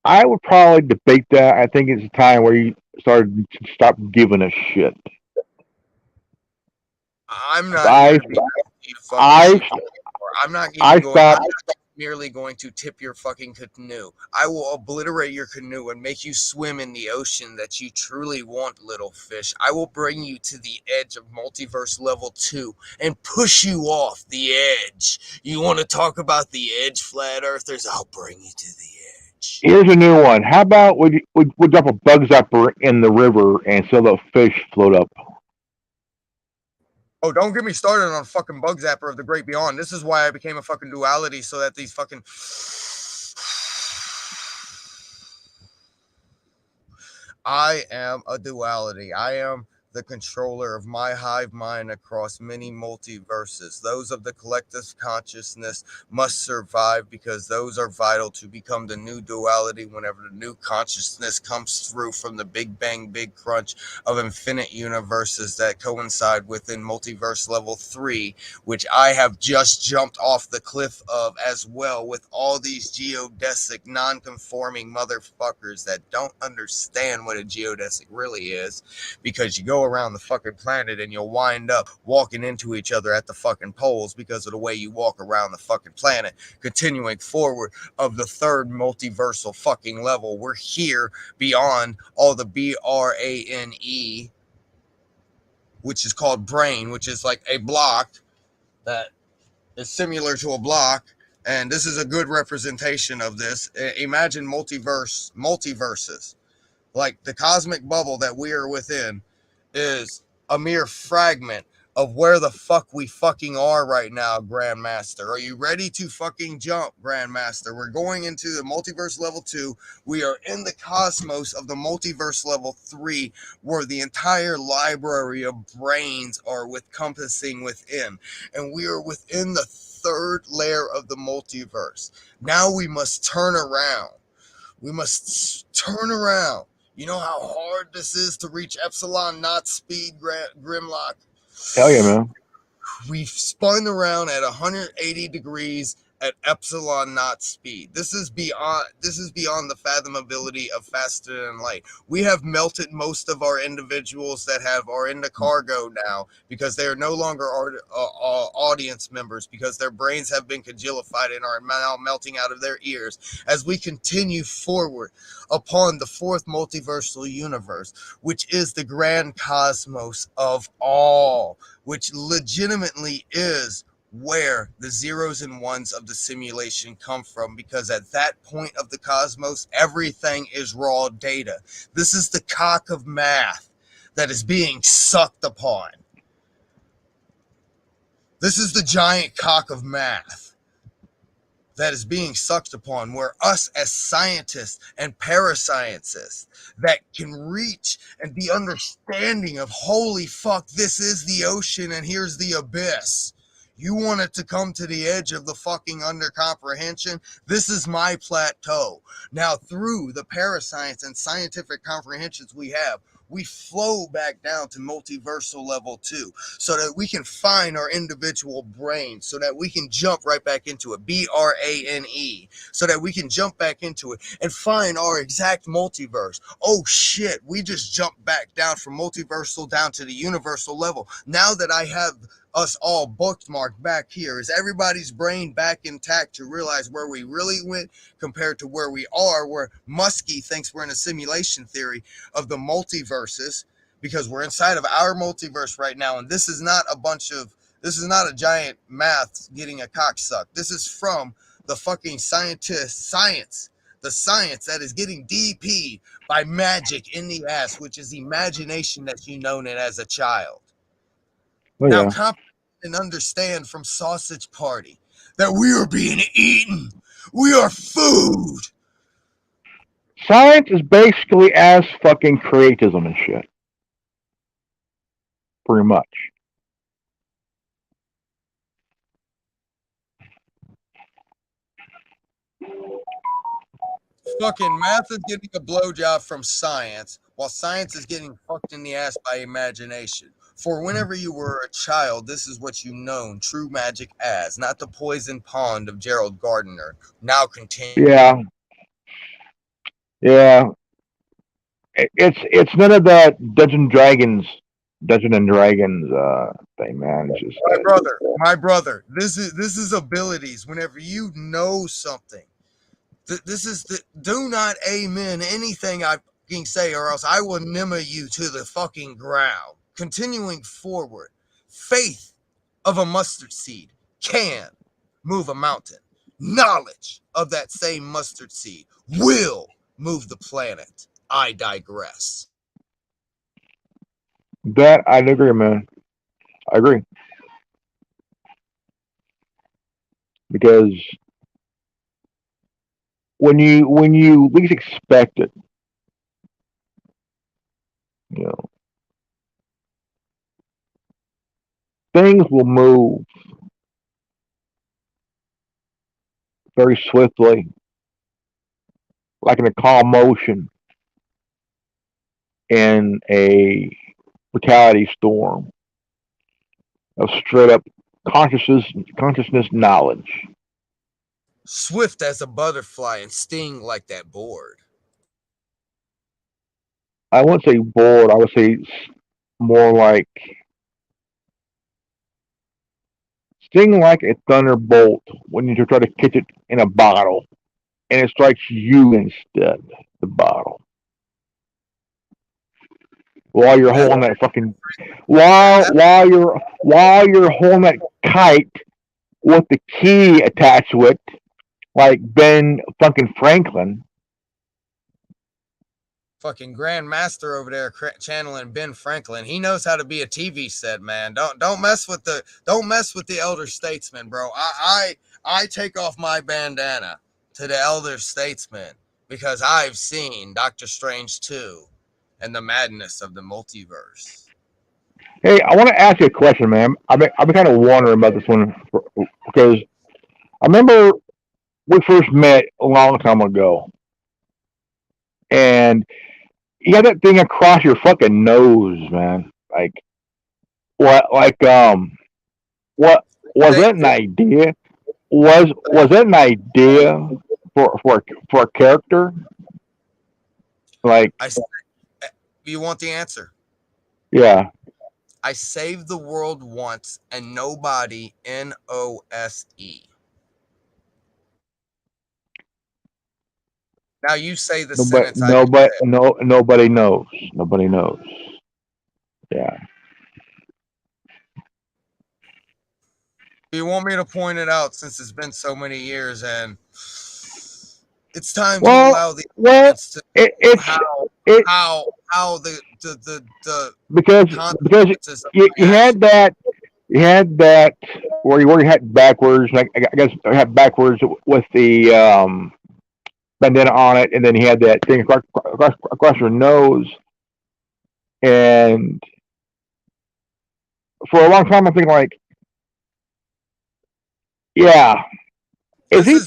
I would probably debate that. I think it's a time where you started to stop giving a shit. I'm not. I'm merely going to tip your fucking canoe. I will obliterate your canoe and make you swim in the ocean that you truly want, little fish. I will bring you to the edge of multiverse level 2 and push you off the edge. You want to talk about the edge, flat earthers? I'll bring you to the edge. Here's a new one. How about we drop a bug zapper in the river and so the fish float up? Oh, don't get me started on fucking Bug Zapper of the Great Beyond. This is why I became a fucking duality, so that these fucking... I am a duality. I am the controller of my hive mind across many multiverses. Those of the collective consciousness must survive because those are vital to become the new duality whenever the new consciousness comes through from the Big Bang, Big Crunch of infinite universes that coincide within multiverse level 3, which I have just jumped off the cliff of as well with all these geodesic non-conforming motherfuckers that don't understand what a geodesic really is, because you go around the fucking planet and you'll wind up walking into each other at the fucking poles because of the way you walk around the fucking planet. Continuing forward of the third multiversal fucking level, we're here beyond all the BRANE, which is called brain, which is like a block that is similar to a block. And this is a good representation of this. Imagine multiverses. Like the cosmic bubble that we are within is a mere fragment of where the fuck we fucking are right now, Grandmaster. Are you ready to fucking jump, Grandmaster? We're going into the multiverse level 2. We are in the cosmos of the multiverse level 3, where the entire library of brains are encompassing within. And we are within the third layer of the multiverse. Now we must turn around. We must turn around. You know how hard this is to reach epsilon knot speed, Grimlock? Hell yeah, man. We've spun around at 180 degrees at epsilon knot speed. This is beyond the fathomability of faster than light. We have melted most of our individuals that are in the cargo now, because they are no longer audience members, because their brains have been congealified and are now melting out of their ears as we continue forward upon the fourth multiversal universe, which is the grand cosmos of all, which legitimately is where the zeros and ones of the simulation come from, because at that point of the cosmos, everything is raw data. This is the cock of math that is being sucked upon. This is the giant cock of math that is being sucked upon, where us as scientists and parascientists that can reach and be understanding of, holy fuck, this is the ocean and here's the abyss. You want it to come to the edge of the fucking under comprehension? This is my plateau. Now, through the parascience and scientific comprehensions we have, we flow back down to multiversal level 2 so that we can find our individual brains, so that we can jump right back into it, BRANE, so that we can jump back into it and find our exact multiverse. Oh shit, we just jumped back down from multiversal down to the universal level. Now that I have us all bookmarked back here, is everybody's brain back intact to realize where we really went compared to where we are, where Muskie thinks we're in a simulation theory of the multiverses, because we're inside of our multiverse right now, and this is not a giant math getting a cocksuck. This is from the fucking science that is getting DP'd by magic in the ass, which is imagination that you known it as a child. Oh, Now, yeah. comprehend and understand from Sausage Party that we are being eaten. We are food. Science is basically as fucking creatism and shit. Pretty much. Fucking math is getting a blowjob from science, while science is getting fucked in the ass by imagination. For whenever you were a child, this is what you known true magic as, not the poison pond of Gerald Gardner. Now continue. Yeah. Yeah. It's none of that Dungeons and Dragons thing, man. It's just My brother, this is abilities. Whenever you know something, do not amen anything I fucking say, or else I will nimmer you to the fucking ground. Continuing forward, faith of a mustard seed can move a mountain. Knowledge of that same mustard seed will move the planet. I digress. that I agree, man. I agree. Because when you least expect it, you know, things will move very swiftly, like in a calm motion in a brutality storm of straight up consciousness knowledge. Swift as a butterfly and sting like that board. I wouldn't say bored. I would say more like sting like a thunderbolt when you try to catch it in a bottle, and it strikes you instead, the bottle. While you're holding that fucking while you're holding that kite with the key attached to it, like Ben fucking Franklin. fucking Grandmaster over there channeling Ben Franklin. He knows how to be a TV set, man. Don't mess with the elder statesman, bro. I take off my bandana to the elder statesman because I've seen Doctor Strange 2 and the madness of the multiverse. Hey, I want to ask you a question, man. I've been kind of wondering about this one because I remember we first met a long time ago, and you got that thing across your fucking nose, man. Like what? Like what was that an idea? Was that an idea for a character? Like, you want the answer? Yeah. I saved the world once and nobody NOSE. Now you say the sentence. Nobody knows. Nobody knows. Yeah. You want me to point it out since it's been so many years and it's time to allow the audience to know how the because you had that where you had it backwards. I guess I had backwards with the bandana on it, and then he had that thing across your nose. And for a long time, I'm thinking like, yeah, this is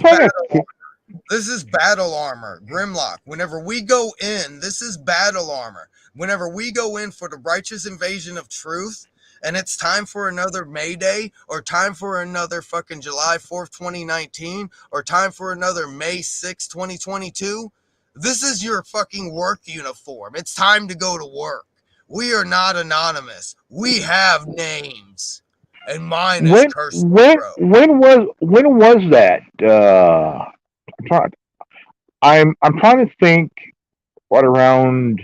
battle armor, Grimlock. Whenever we go in, this is battle armor. Whenever we go in for the righteous invasion of truth, and it's time for another May Day, or time for another fucking July 4th, 2019, or time for another May 6th, 2022, this is your fucking work uniform. It's time to go to work. We are not anonymous. We have names. And mine is Cursed. When was that? I'm trying to think. What around?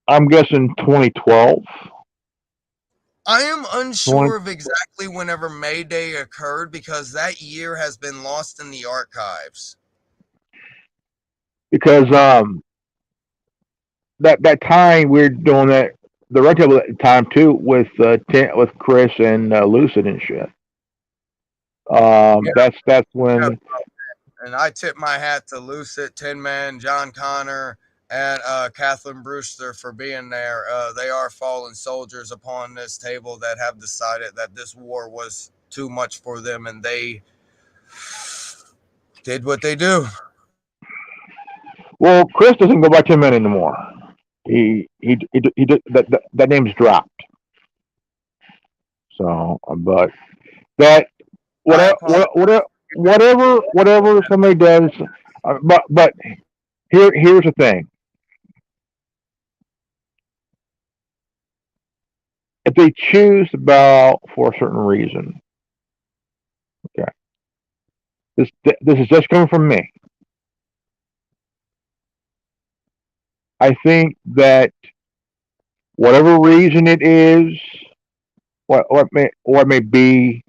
I'm guessing 2012. I am unsure of exactly whenever May Day occurred because that year has been lost in the archives. Because that time we were doing that the red table at the time too with Chris and Lucid and shit. That's when. Yeah. And I tip my hat to Lucid, Tin Man, John Connor, and Kathleen Brewster for being there. They are fallen soldiers upon this table that have decided that this war was too much for them, and they did what they do. Well, Chris doesn't go by Tin Man anymore. He that name's dropped. So, but that whatever somebody does, but here's the thing. If they choose to bow for a certain reason, okay, this is just coming from me. I think that whatever reason it is, what may be,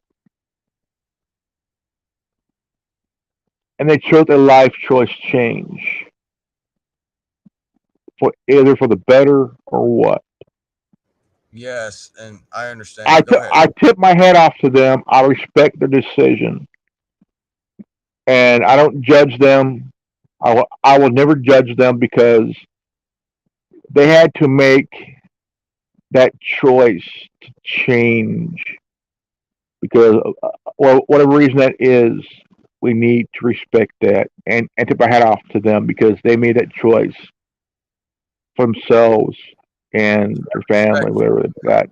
and they chose a life choice change for either for the better or what. Yes, and I understand. I tip my hat off to them. I respect their decision, and I don't judge them. I will never judge them because they had to make that choice to change because whatever reason that is, we need to respect that and tip our hat off to them because they made that choice for themselves and their family, whatever that.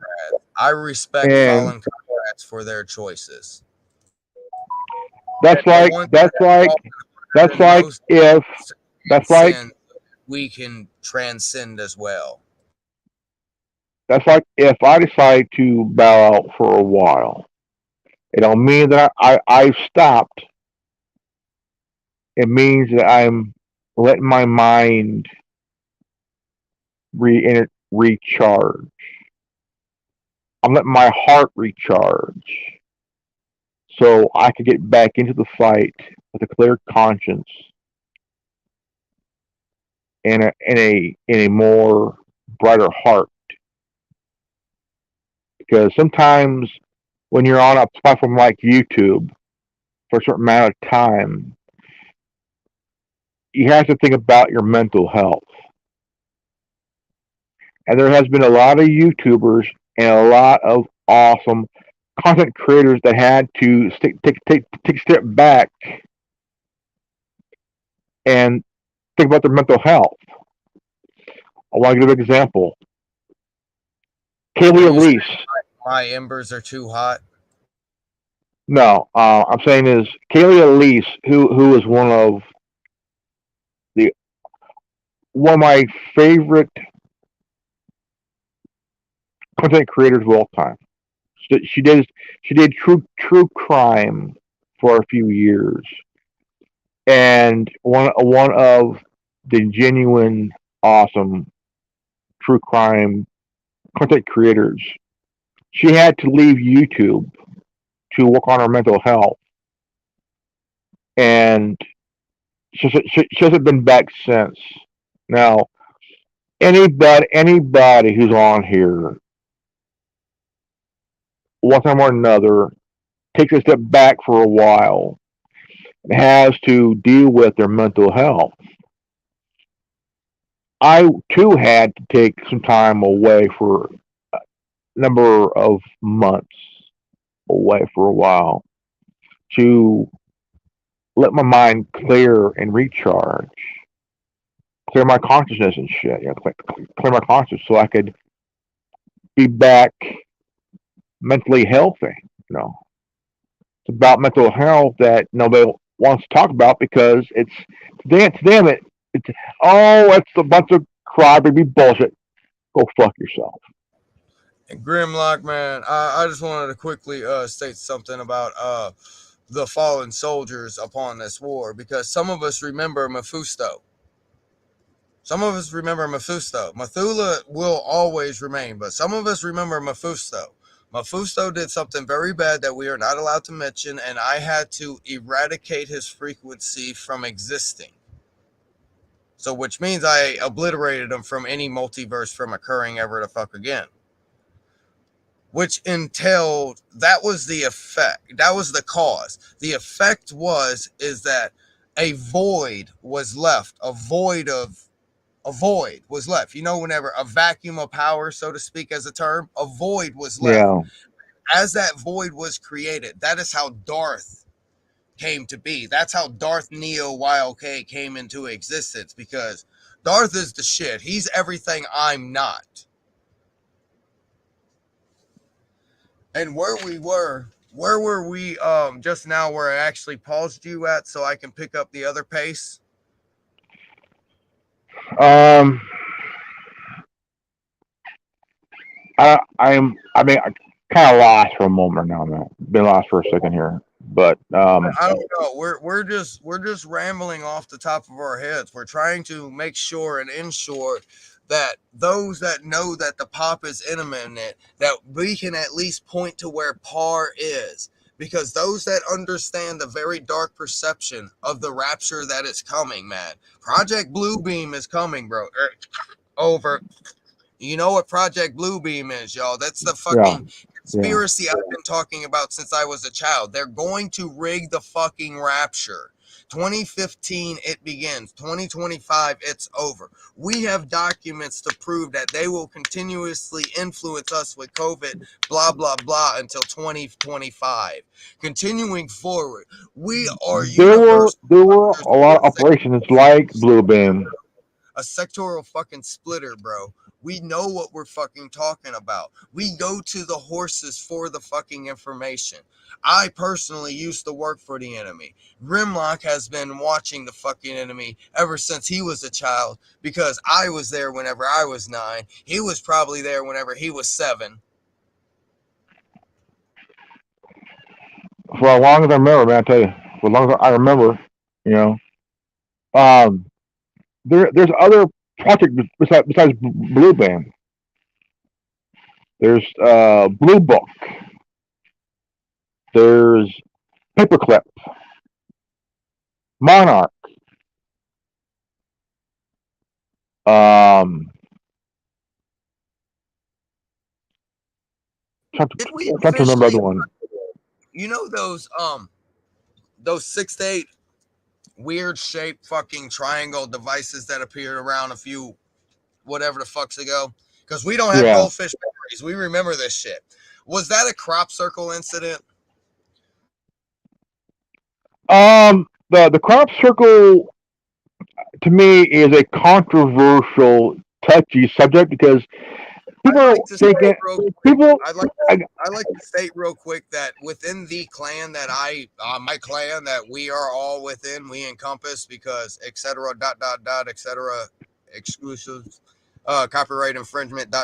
I respect fallen comrades for their choices. That's like we can transcend as well. That's like if I decide to bow out for a while, it don't mean that I've stopped. It means that I'm letting my mind recharge. I'm letting my heart recharge so I can get back into the fight with a clear conscience and in a more brighter heart. Because sometimes when you're on a platform like YouTube for a certain amount of time, you have to think about your mental health. And there has been a lot of YouTubers and a lot of awesome content creators that had to take a step back and think about their mental health. I want to give an example. Are Kaylee you saying Elise. my embers are too hot? No, I'm saying is Kaylee Elise, who is the one of my favorite content creators of all time. She did true crime for a few years, and one of the genuine awesome true crime content creators. She had to leave YouTube to work on her mental health, and she hasn't been back since. Now, anybody who's on here, one time or another, takes a step back for a while and has to deal with their mental health. I too had to take some time away for a number of months away for a while to let my mind clear and recharge, clear my consciousness and shit. Clear my consciousness so I could be back mentally healthy. You know, it's about mental health that nobody wants to talk about because damn it, it's it's a bunch of crybaby bullshit. Go fuck yourself. And Grimlock, man, I just wanted to quickly state something about the fallen soldiers upon this war, because some of us remember Mephisto. Some of us remember Mephisto. Methuselah will always remain, but some of us remember Mephisto. Mephisto did something very bad that we are not allowed to mention, and I had to eradicate his frequency from existing. So, which means I obliterated him from any multiverse from occurring ever the fuck again. Which entailed, that was the effect. That was the cause. The effect is that a void was left. A void was left. You know, whenever a vacuum of power, so to speak, as a term, a void was left. Yeah. As that void was created, that is how Darth came to be. That's how Darth Neo YLK came into existence, because Darth is the shit. He's everything I'm not. And where were we just now, where I actually paused you at so I can pick up the other pace? I mean, I kind of lost for a moment now, man. Been lost for a second here, but I don't know. We're just rambling off the top of our heads. We're trying to make sure and ensure that those that know that the pop is imminent, that we can at least point to where Par is. Because those that understand the very dark perception of the rapture that is coming, man. Project Bluebeam is coming, bro. Over. You know what Project Bluebeam is, y'all? That's the fucking conspiracy I've been talking about since I was a child. They're going to rig the fucking rapture. 2015, it begins. 2025, it's over. We have documents to prove that they will continuously influence us with COVID, blah, blah, blah, until 2025. Continuing forward, we are there universal. were a lot of operations like Bluebeam. A sectoral fucking splitter, bro. We know what we're fucking talking about. We go to the horses for the fucking information. I personally used to work for the enemy. Grimlock has been watching the fucking enemy ever since he was a child, because I was there whenever I was 9. He was probably there whenever he was 7. For as long as I remember, man, I tell you, for as long as I remember, you know, there's other projects besides Bluebeam. There's Blue Book. There's Paperclip, Monarch. we I'm trying to remember the officially, other one. you know those 6 to 8 weird shaped fucking triangle devices that appeared around a few whatever the fucks ago? Because we don't have Yeah. goldfish memories. We remember this shit. Was that a crop circle incident? The crop circle to me is a controversial, touchy subject because people I'd like to think state real quick, people. I'd like to state real quick that within the clan that my clan that we are all within, we encompass because etc. etc. exclusives, copyright infringement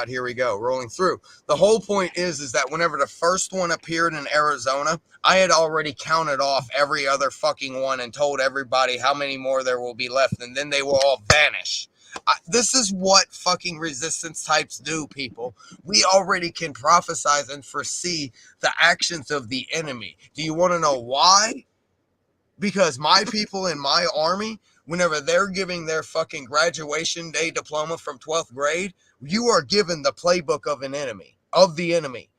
here we go rolling through. The whole point is that whenever the first one appeared in Arizona, I had already counted off every other fucking one and told everybody how many more there will be left, and then they will all vanish. This is what fucking resistance types do, people. We already can prophesize and foresee the actions of the enemy. Do you want to know why? Because my people in my army, whenever they're giving their fucking graduation day diploma from 12th grade, you are given the playbook of an enemy, of the enemy.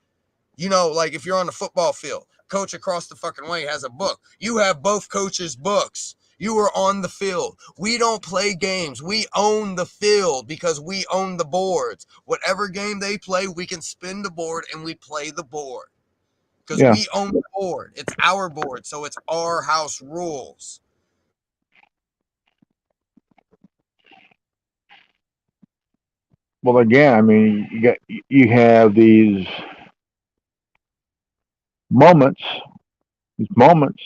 You know, like if you're on the football field, coach across the fucking way has a book. You have both coaches' books. You are on the field. We don't play games. We own the field because we own the boards. Whatever game they play, we can spin the board and we play the board. Because we own the board. It's our board, so it's our house rules. Well, again, I mean, you have these moments,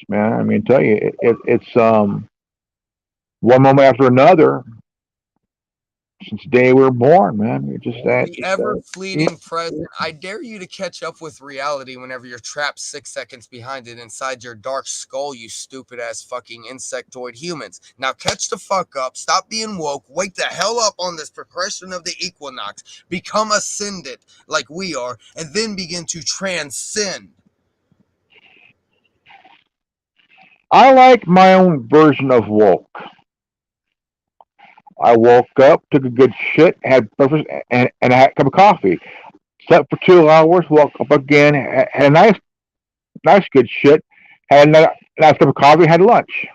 man. I mean, I tell you, it's one moment after another since the day we were born, man. It's just that the ever fleeting present. I dare you to catch up with reality whenever you're trapped 6 seconds behind it inside your dark skull, you stupid ass fucking insectoid humans. Now catch the fuck up, stop being woke, wake the hell up on this progression of the equinox, become ascendant like we are, and then begin to transcend. I like my own version of woke. I woke up, took a good shit, had breakfast, and I had a cup of coffee. Slept for 2 hours, woke up again, had a nice good shit, had a nice cup of coffee, had lunch.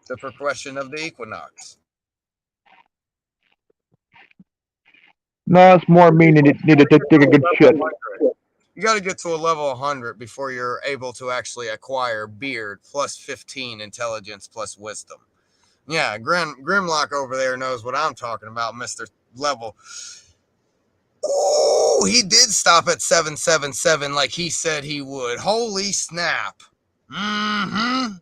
The progression of the equinox. No, it's more me need to take a good shit. You got to get to a level 100 before you're able to actually acquire beard plus 15 intelligence plus wisdom. Yeah, Grimlock over there knows what I'm talking about, Mr. Level. Oh, he did stop at 777 like he said he would. Holy snap. Mm-hmm.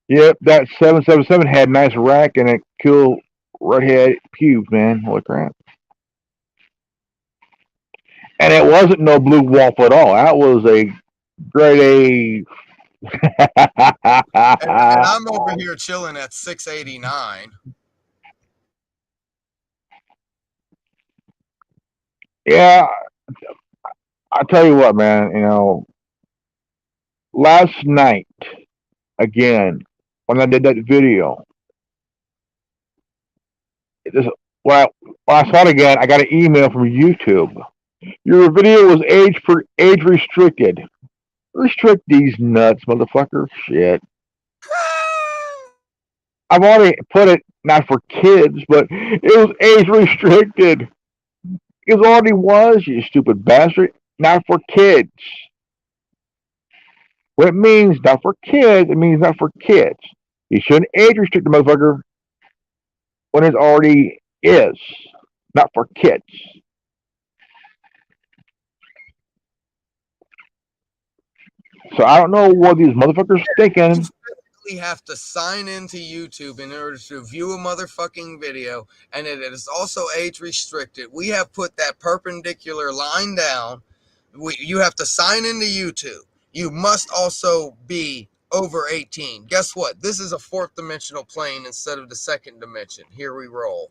Yep, that 777 had a nice rack and a cool redhead pubes, man. Holy crap. And it wasn't no blue wolf at all. That was a grade A. And I'm over here chilling at 689. Yeah, I'll tell you what, man. You know, last night, again, when I did that video, when I saw it again, I got an email from YouTube. Your video was age restricted. Restrict these nuts, motherfucker. Shit. I've already put it not for kids, but it was age restricted. It already was, you stupid bastard. Not for kids. What it means not for kids, it means not for kids. You shouldn't age restrict the motherfucker when it already is. Not for kids. So I don't know what these motherfuckers thinking. You have to sign into YouTube in order to view a motherfucking video, and it is also age restricted. We have put that perpendicular line down. You have to sign into YouTube. You must also be over 18. Guess what? This is a 4th dimensional plane instead of the 2nd dimension. Here we roll.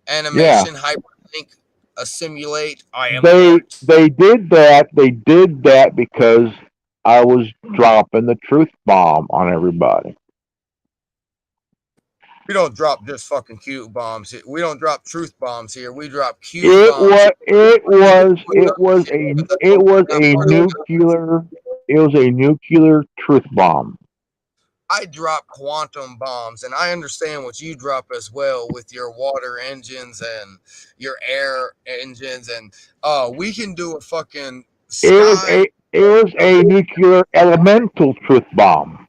Animation, hyperlink, assimilate. They did that. They did that because I was dropping the truth bomb on everybody. We don't drop just fucking Q bombs. We don't drop truth bombs here. We drop Q It bombs. was a nuclear truth bomb. I drop quantum bombs, and I understand what you drop as well with your water engines and your air engines, and we can do a fucking sky. It was a nuclear elemental truth bomb.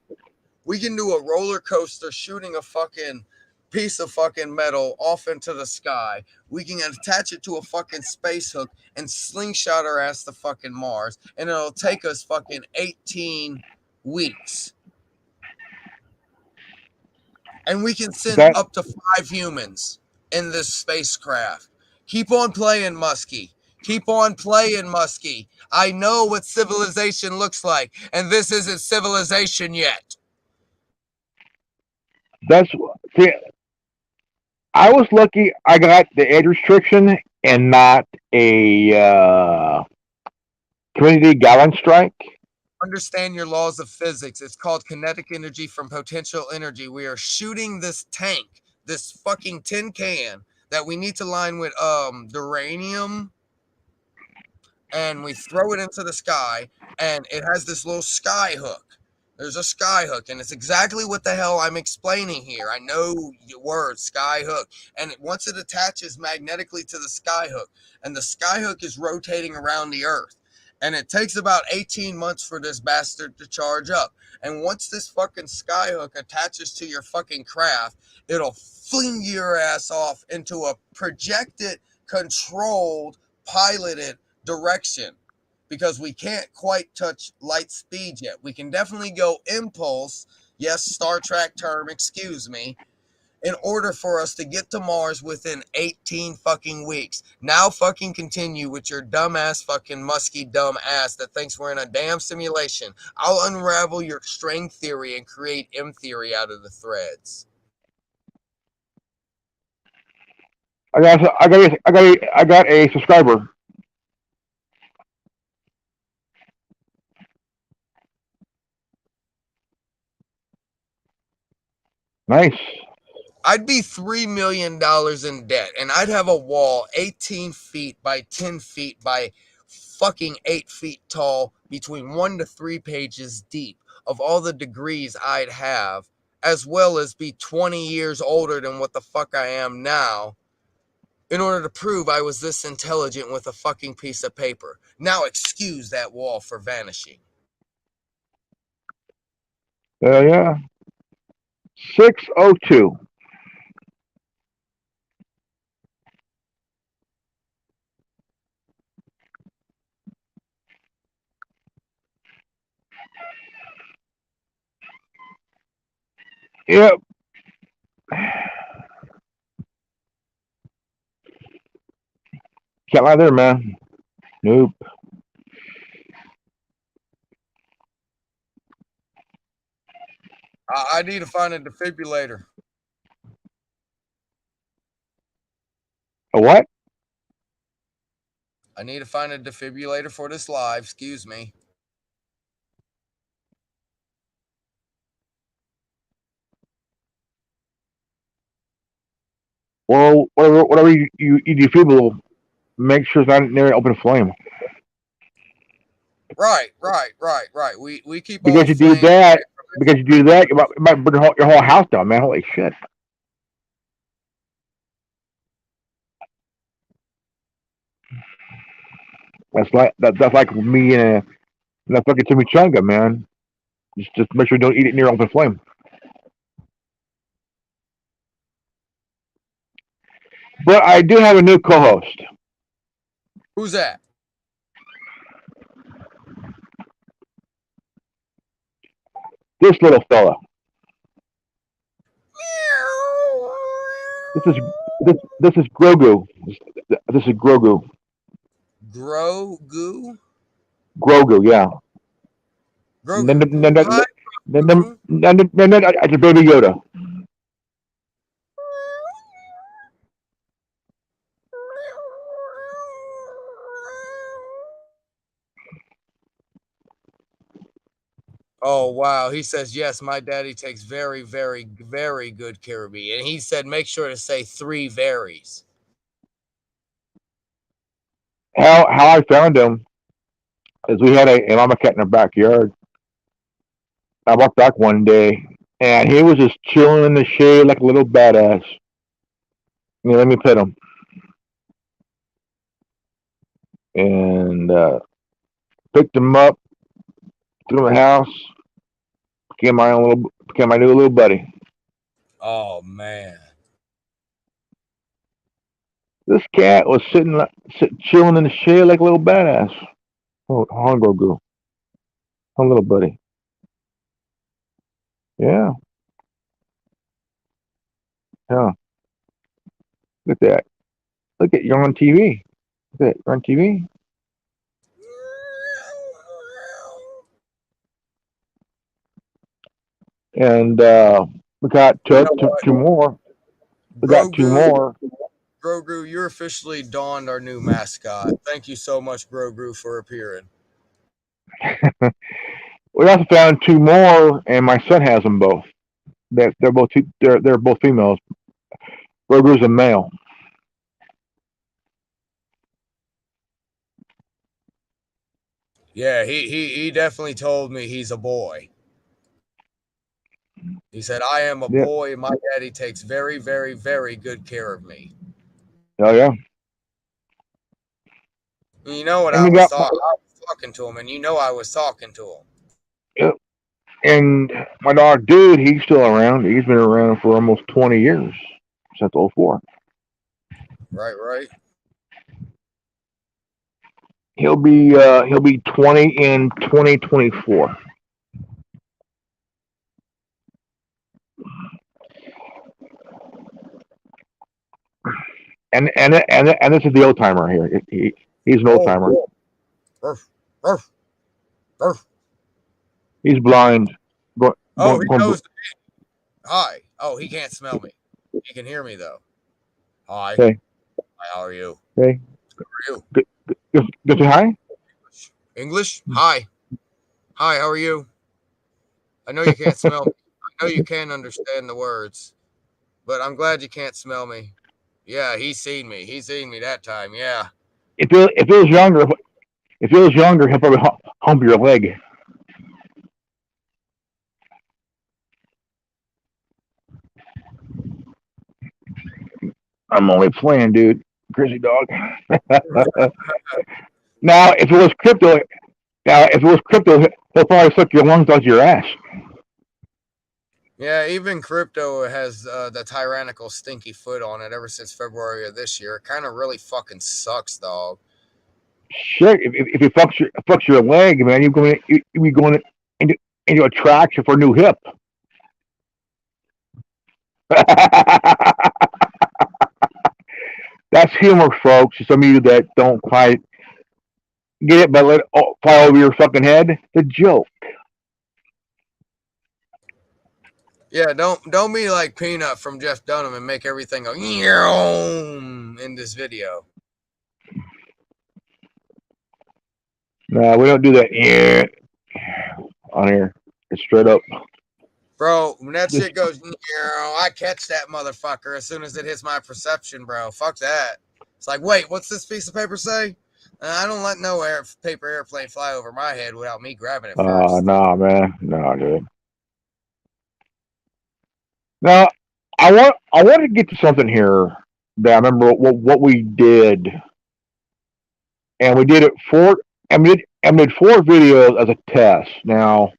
We can do a roller coaster shooting a fucking piece of fucking metal off into the sky. We can attach it to a fucking space hook and slingshot our ass to fucking Mars, and it'll take us fucking 18 weeks. And we can send up to 5 humans in this spacecraft. Keep on playing, Muskie. Keep on playing, Muskie. I know what civilization looks like, and this isn't civilization yet. I was lucky I got the age restriction and not a community gallon strike. Understand your laws of physics. It's called kinetic energy from potential energy. We are shooting this tank, this fucking tin can that we need to line with uranium, and we throw it into the sky, and it has this little sky hook. There's a sky hook, and it's exactly what the hell I'm explaining here. I know your word, sky hook. And once it attaches magnetically to the sky hook, and the sky hook is rotating around the Earth, and it takes about 18 months for this bastard to charge up. And once this fucking sky hook attaches to your fucking craft, it'll fling your ass off into a projected, controlled, piloted direction. Because we can't quite touch light speed yet. We can definitely go impulse, yes, Star Trek term, excuse me, in order for us to get to Mars within 18 fucking weeks. Now fucking continue with your dumbass fucking musky dumb ass that thinks we're in a damn simulation. I'll unravel your string theory and create M theory out of the threads. I got a subscriber. Nice. I'd be $3 million in debt, and I'd have a wall 18 feet by 10 feet by fucking 8 feet tall, between 1 to 3 pages deep, of all the degrees I'd have, as well as be 20 years older than what the fuck I am now, in order to prove I was this intelligent with a fucking piece of paper. Now excuse that wall for vanishing. Yeah. 602. Yep. Can't lie there, man. Nope. I need to find a defibrillator. A what? I need to find a defibrillator for this live. Excuse me. Well, whatever you defibrillate, make sure it's not near an open flame. Right. We keep all Because you do that, it might burn your whole house down, man. Holy shit. That's like me and that fucking chimichanga, man. Just make sure you don't eat it near open flame. But I do have a new co-host. Who's that? This little fella. This is Grogu. This is Grogu. Grogu? Grogu, yeah. Grogu. No, it's a baby Yoda. Oh, wow. He says, yes, my daddy takes very, very, very good care of me. And he said, make sure to say 3 varies. How I found him is we had a mama cat in our backyard. I walked back one day and he was just chilling in the shade like a little badass. Let me pet him. And picked him up, took him to the house, became my new little buddy. Oh, man. This cat was sitting chilling in the shade like a little badass. Oh, Grogu. Oh, little buddy. Yeah. Yeah. Look at that. Look at you're on TV. Look at you're on TV. And we got two more. We got 2 more. Grogu, you officially donned our new mascot. Thank you so much, Grogu, for appearing. We also found 2 more, and my son has them both. They're both they're both females. Grogu's a male. Yeah, he definitely told me he's a boy. He said, I am a boy, and my daddy takes very, very, very good care of me. Oh, yeah. You know what I was talking to him, and you know I was talking to him. Yep. And my dog, Dude, he's still around. He's been around for almost 20 years, since 04. Right. He'll be 20 in 2024. And this is the old timer here. He's an old timer. He's blind. He knows. Hi. Oh, he can't smell me. He can hear me though. Hi. Hey. Hi, how are you? Hey. How are you? Go say hi. English? Hi. Hi, how are you? I know you can't smell me. I know you can't understand the words, but I'm glad you can't smell me. Yeah, he's seen me. He's seen me that time. Yeah. If he was younger, he'll probably hump your leg. I'm only playing, dude. Crazy dog. Now, if it was crypto, he'll probably suck your lungs out your ass. Yeah, even crypto has the tyrannical stinky foot on it ever since February of this year. It kind of really fucking sucks, dog. Shit, if it fucks your leg, man, you're going into a traction for a new hip. That's humor, folks. Some of you that don't quite get it, but let it fly over your fucking head. The joke. Yeah, don't be like Peanut from Jeff Dunham and make everything go in this video. No, we don't do that on here. It's straight up. Bro, when that shit goes, I catch that motherfucker as soon as it hits my perception, bro. Fuck that. It's like, wait, what's this piece of paper say? I don't let no paper airplane fly over my head without me grabbing it first. Nah, man. No, dude. Now, I want to get to something here that I remember what we did, and we did it made 4 videos as a test. Now,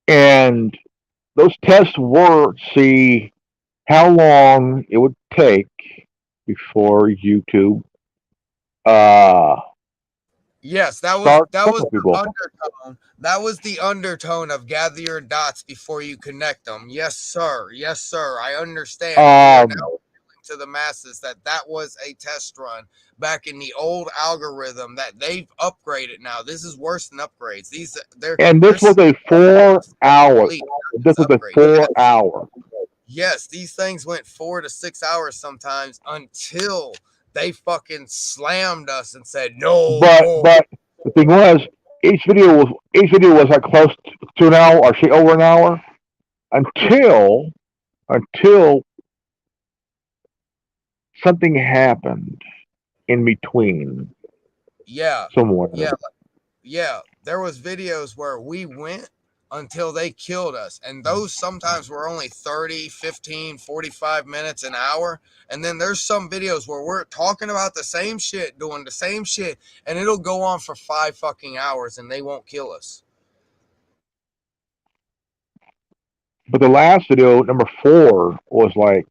and those tests were to see how long it would take before YouTube. Yes, that was the undertone. That was the undertone of gather your dots before you connect them. Yes, sir. Yes, sir. I understand. To the masses that was a test run back in the old algorithm that they've upgraded now. This is worse than upgrades. This was a 4 hour. This was a 4 hour. Yes, these things went 4 to 6 hours sometimes until they fucking slammed us and said no. But the thing was, each video was like close to an hour or say over an hour until something happened in between Yeah, somewhere. yeah. There was videos where we went until they killed us, and those sometimes were only 30, 15, 45 minutes, an hour. And then there's some videos where we're talking about the same shit, doing the same shit, and it'll go on for 5 fucking hours and they won't kill us. But the last video, number 4, was like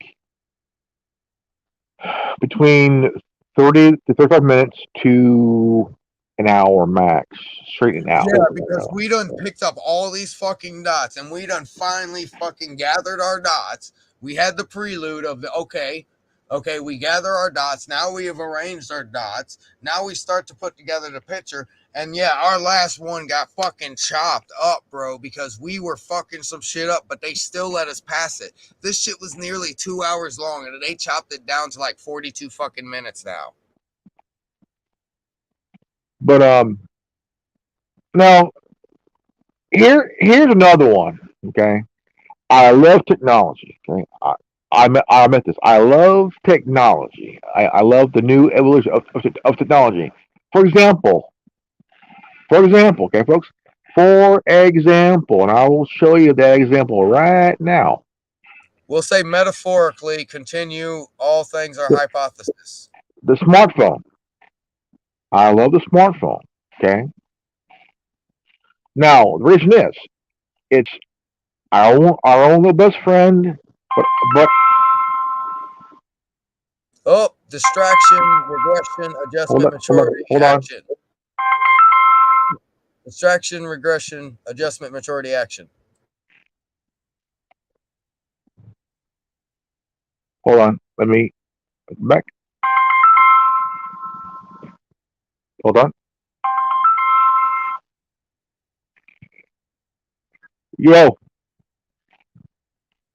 between 30 to 35 minutes to an hour max, straight an hour. Yeah, because we done picked up all these fucking dots, and we done finally fucking gathered our dots. We had the prelude of the okay, we gather our dots. Now we have arranged our dots. Now we start to put together the picture. And yeah, our last one got fucking chopped up, bro, because we were fucking some shit up, but they still let us pass it. This shit was nearly 2 hours long, and they chopped it down to like 42 fucking minutes now. But now here's another one. Okay, I love technology. Okay, I admit this. I love technology. I love the new evolution of technology. For example, okay, folks. For example, and I will show you that example right now. We'll say metaphorically, continue, all things are hypothesis. The smartphone. I love the smartphone. Okay. Now, the reason is, it's our own little best friend, but oh, distraction, regression, adjustment, maturity, action. Distraction, regression, adjustment, maturity, action. Hold on. Let me back. Hold on. Yo. All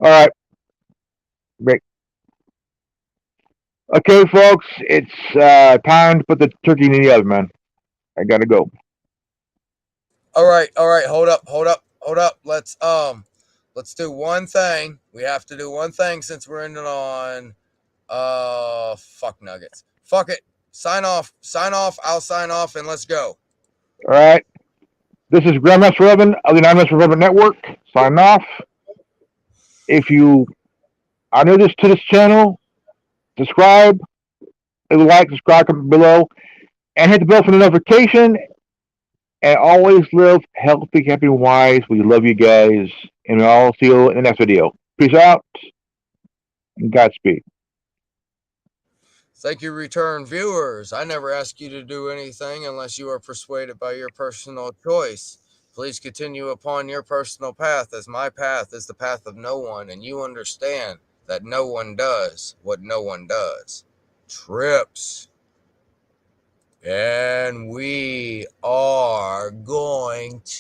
right. Great. Okay, folks. It's time to put the turkey in the oven, man. I gotta go. All right. Hold up. Let's do one thing. We have to do one thing since we're ending on fuck nuggets. Fuck it. Sign off. I'll sign off and let's go. All right. This is Grandmaster Revan of the Anonymous Revan Network. Sign off. If you are new to this channel, subscribe, leave a like, subscribe, comment below, and hit the bell for the notification. And always live healthy, happy, and wise. We love you guys. And I'll see you in the next video. Peace out. And Godspeed. Thank you, return viewers. I never ask you to do anything unless you are persuaded by your personal choice. Please continue upon your personal path, as my path is the path of no one, and you understand that no one does what no one does. Trips. And we are going to